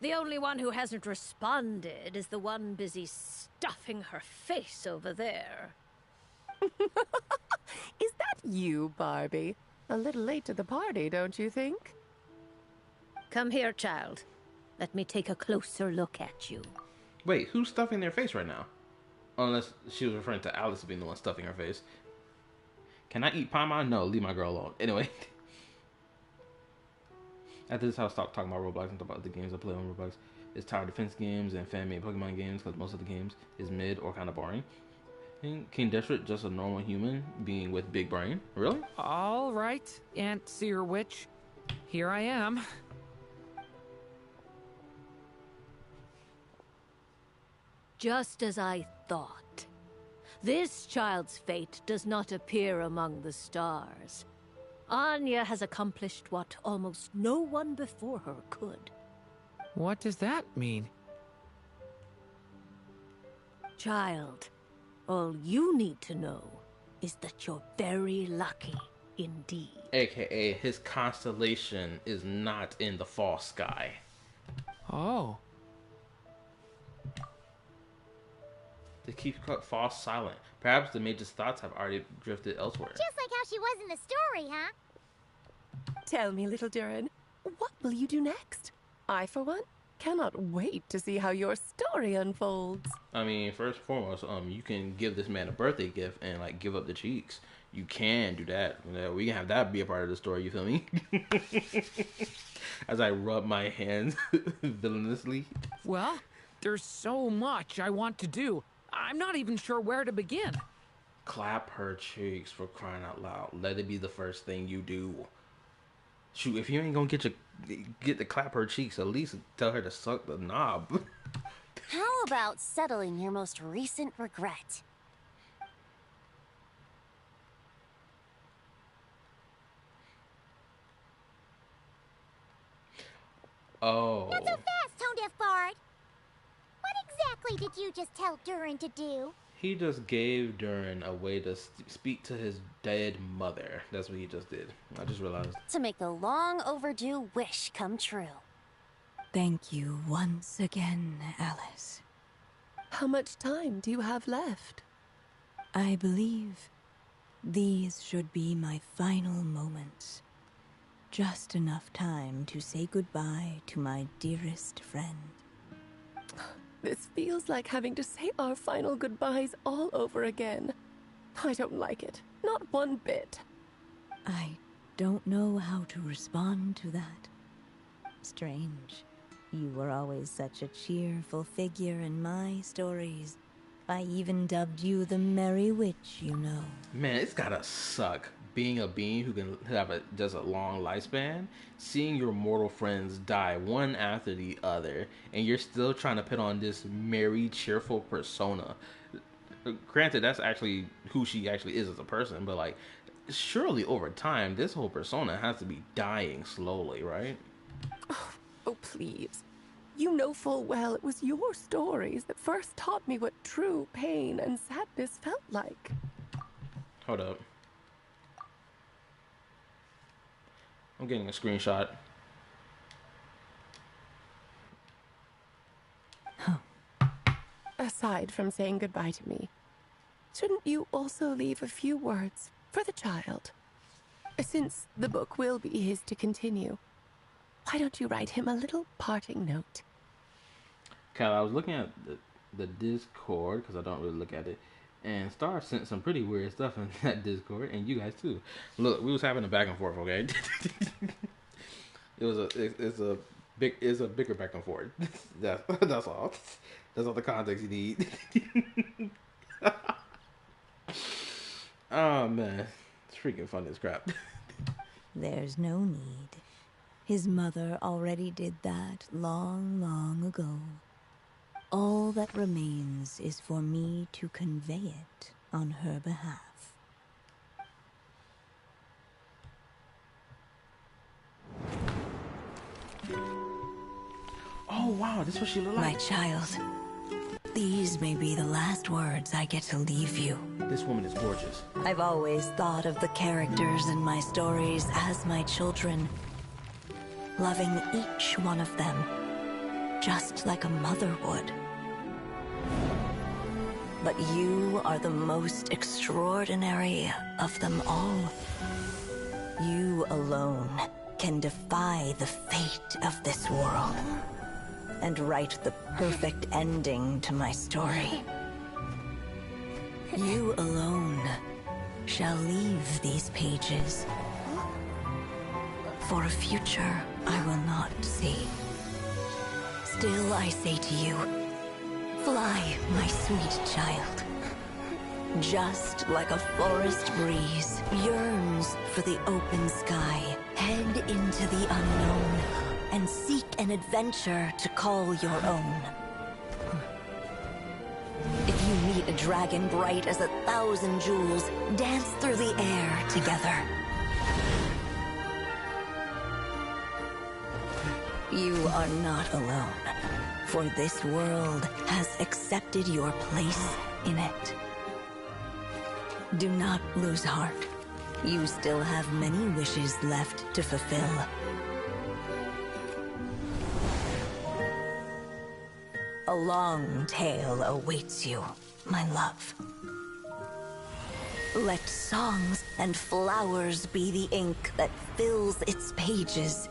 The only one who hasn't responded is the one busy stuffing her face over there. Is that you, Barbie? A little late to the party, don't you think? Come here, child. Let me take a closer look at you. Wait, who's stuffing their face right now? Unless she was referring to Alice being the one stuffing her face. Can I eat Paimon? No, leave my girl alone. Anyway. After this, I'll stop talking about Roblox and talk about the games I play on Roblox. It's tower defense games and fan-made Pokemon games because most of the games is mid or kind of boring. And King Deshret, just a normal human being with big brain. Really? All right, Aunt Seer Witch. Here I am. Just as I thought. This child's fate does not appear among the stars. Anya has accomplished what almost no one before her could. What does that mean? Child, all you need to know is that you're very lucky indeed. AKA, his constellation is not in the fall sky. Oh. They keep fall silent. Perhaps the mage's thoughts have already drifted elsewhere. Just like how she was in the story, huh? Tell me, little Durin, what will you do next? I, for one, cannot wait to see how your story unfolds. I mean, first and foremost, you can give this man a birthday gift and like give up the cheeks. You can do that. We can have that be a part of the story. You feel me? As I rub my hands villainously. Well, there's so much I want to do. I'm not even sure where to begin. Clap her cheeks, for crying out loud. Let it be the first thing you do. Shoot, if you ain't gonna get to clap her cheeks, at least tell her to suck the knob. How about settling your most recent regret? Oh. Not so fast, tone-deaf bard. What exactly did you just tell Durin to do? He just gave Durin a way to speak to his dead mother. That's what he just did. I just realized. To make a long overdue wish come true. Thank you once again, Alice. How much time do you have left? I believe these should be my final moments. Just enough time to say goodbye to my dearest friend. This feels like having to say our final goodbyes all over again. I don't like it. Not one bit. I don't know how to respond to that. Strange. You were always such a cheerful figure in my stories. I even dubbed you the Merry Witch, you know. Man, it's gotta suck being a being who can have just a long lifespan, seeing your mortal friends die one after the other, and you're still trying to put on this merry, cheerful persona. Granted, that's actually who she actually is as a person, but like, surely over time, this whole persona has to be dying slowly, right? Oh, please. You know full well it was your stories that first taught me what true pain and sadness felt like. Hold up. I'm getting a screenshot. Aside from saying goodbye to me, shouldn't you also leave a few words for the child? Since the book will be his to continue, why don't you write him a little parting note? Kyle, I was looking at the Discord, because I don't really look at it, and Star sent some pretty weird stuff in that Discord, and you guys too. Look, we was having a back and forth, okay? It's a bigger back and forth. That's all. That's all the context you need. Oh man, it's freaking funny as crap. There's no need. His mother already did that long, long ago. All that remains is for me to convey it on her behalf. Oh wow, this is what she looked like. My child, these may be the last words I get to leave you. This woman is gorgeous. I've always thought of the characters in my stories as my children, loving each one of them, just like a mother would. But you are the most extraordinary of them all. You alone can defy the fate of this world and write the perfect ending to my story. You alone shall leave these pages for a future I will not see. Still I say to you, fly, my sweet child. Just like a forest breeze yearns for the open sky, head into the unknown and seek an adventure to call your own. If you meet a dragon bright as 1,000 jewels, dance through the air together. You are not alone, for this world has accepted your place in it. Do not lose heart. You still have many wishes left to fulfill. A long tale awaits you, my love. Let songs and flowers be the ink that fills its pages.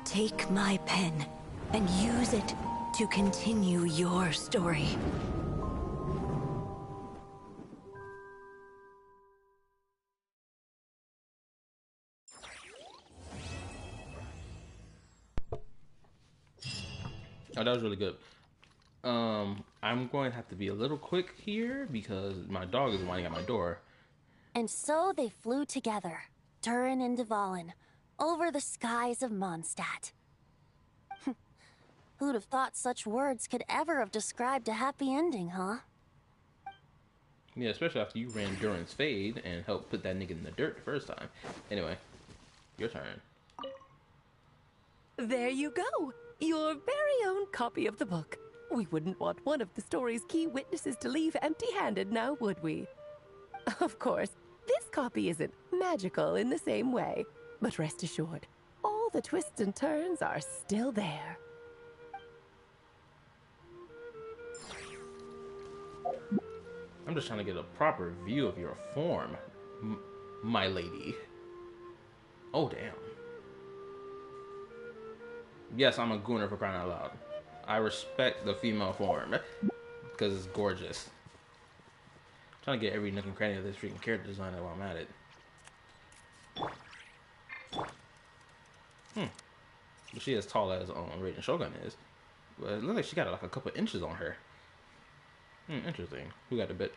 Take my pen and use it to continue your story. Oh, that was really good. I'm going to have to be a little quick here because my dog is whining at my door. And so they flew together, Durin and Dvalin, over the skies of Mondstadt. Who'd have thought such words could ever have described a happy ending, huh? Yeah, especially after you ran Durin's fade and helped put that nigga in the dirt the first time. Anyway, your turn. There you go. Your very own copy of the book. We wouldn't want one of the story's key witnesses to leave empty-handed now, would we? Of course, this copy isn't magical in the same way, but rest assured, all the twists and turns are still there. I'm just trying to get a proper view of your form, my lady. Oh, damn. Yes, I'm a gooner for crying out loud. I respect the female form because it's gorgeous. I'm trying to get every nook and cranny of this freaking character design while I'm at it. But she as tall as Raiden Shogun is. But it looks like she got like a couple inches on her. Interesting. Who got a bit?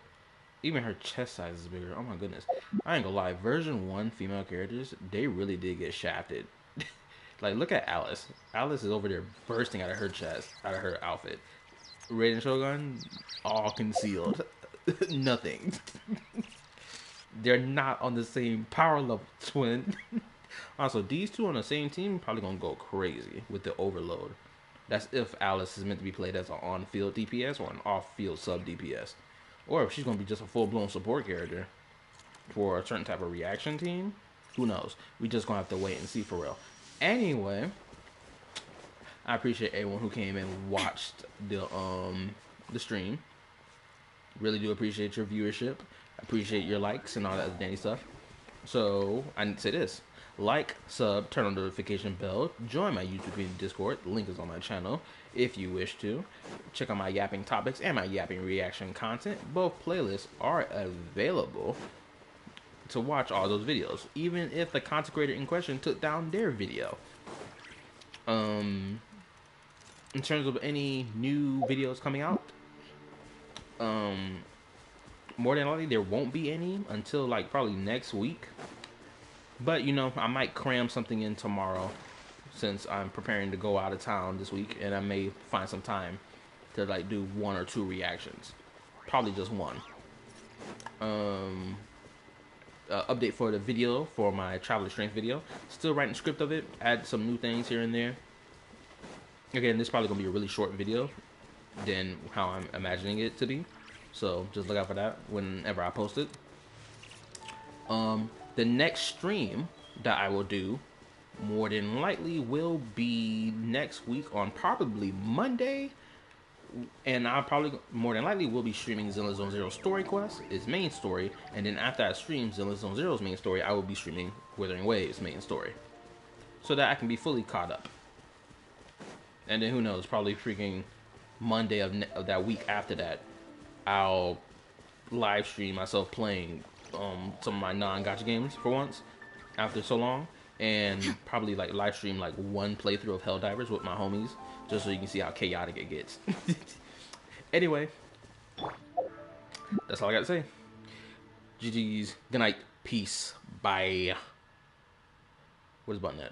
Even her chest size is bigger. Oh my goodness. I ain't gonna lie. Version 1 female characters, they really did get shafted. Like, look at Alice. Alice is over there bursting out of her chest, out of her outfit. Raiden Shogun, all concealed. Nothing. They're not on the same power level, twin. Also, these two on the same team probably gonna go crazy with the overload. That's if Alice is meant to be played as an on-field DPS or an off-field sub-DPS. Or if she's gonna be just a full-blown support character for a certain type of reaction team. Who knows? We just gonna have to wait and see for real. Anyway, I appreciate everyone who came and watched the stream. Really do appreciate your viewership. I appreciate your likes and all that other dandy stuff. So I need to say this: like, sub, turn on the notification bell, join my YouTube community Discord. The link is on my channel if you wish to. Check out my yapping topics and my yapping reaction content. Both playlists are available to watch all those videos, even if the content creator in question took down their video. In terms of any new videos coming out, more than likely there won't be any until like probably next week. But you know, I might cram something in tomorrow since I'm preparing to go out of town this week, and I may find some time to like do 1 or 2 reactions. probably just one. Update for the video for my Traveler Strength video. Still writing the script of it. Add some new things here and there. Again, this is probably gonna be a really short video than how I'm imagining it to be. So just look out for that whenever I post it. The next stream that I will do more than likely will be next week on probably Monday. And I probably more than likely will be streaming Zenless Zone Zero Story Quest, its main story, and then after I stream Zenless Zone Zero's main story, I will be streaming Withering Waves' main story, so that I can be fully caught up. And then who knows, probably freaking Monday of that week after that, I'll live stream myself playing some of my non-gacha games for once after so long, and probably like live stream like one playthrough of Helldivers with my homies, just so you can see how chaotic it gets. Anyway, that's all I got to say. GG's. Good night. Peace. Bye. Where's the button at?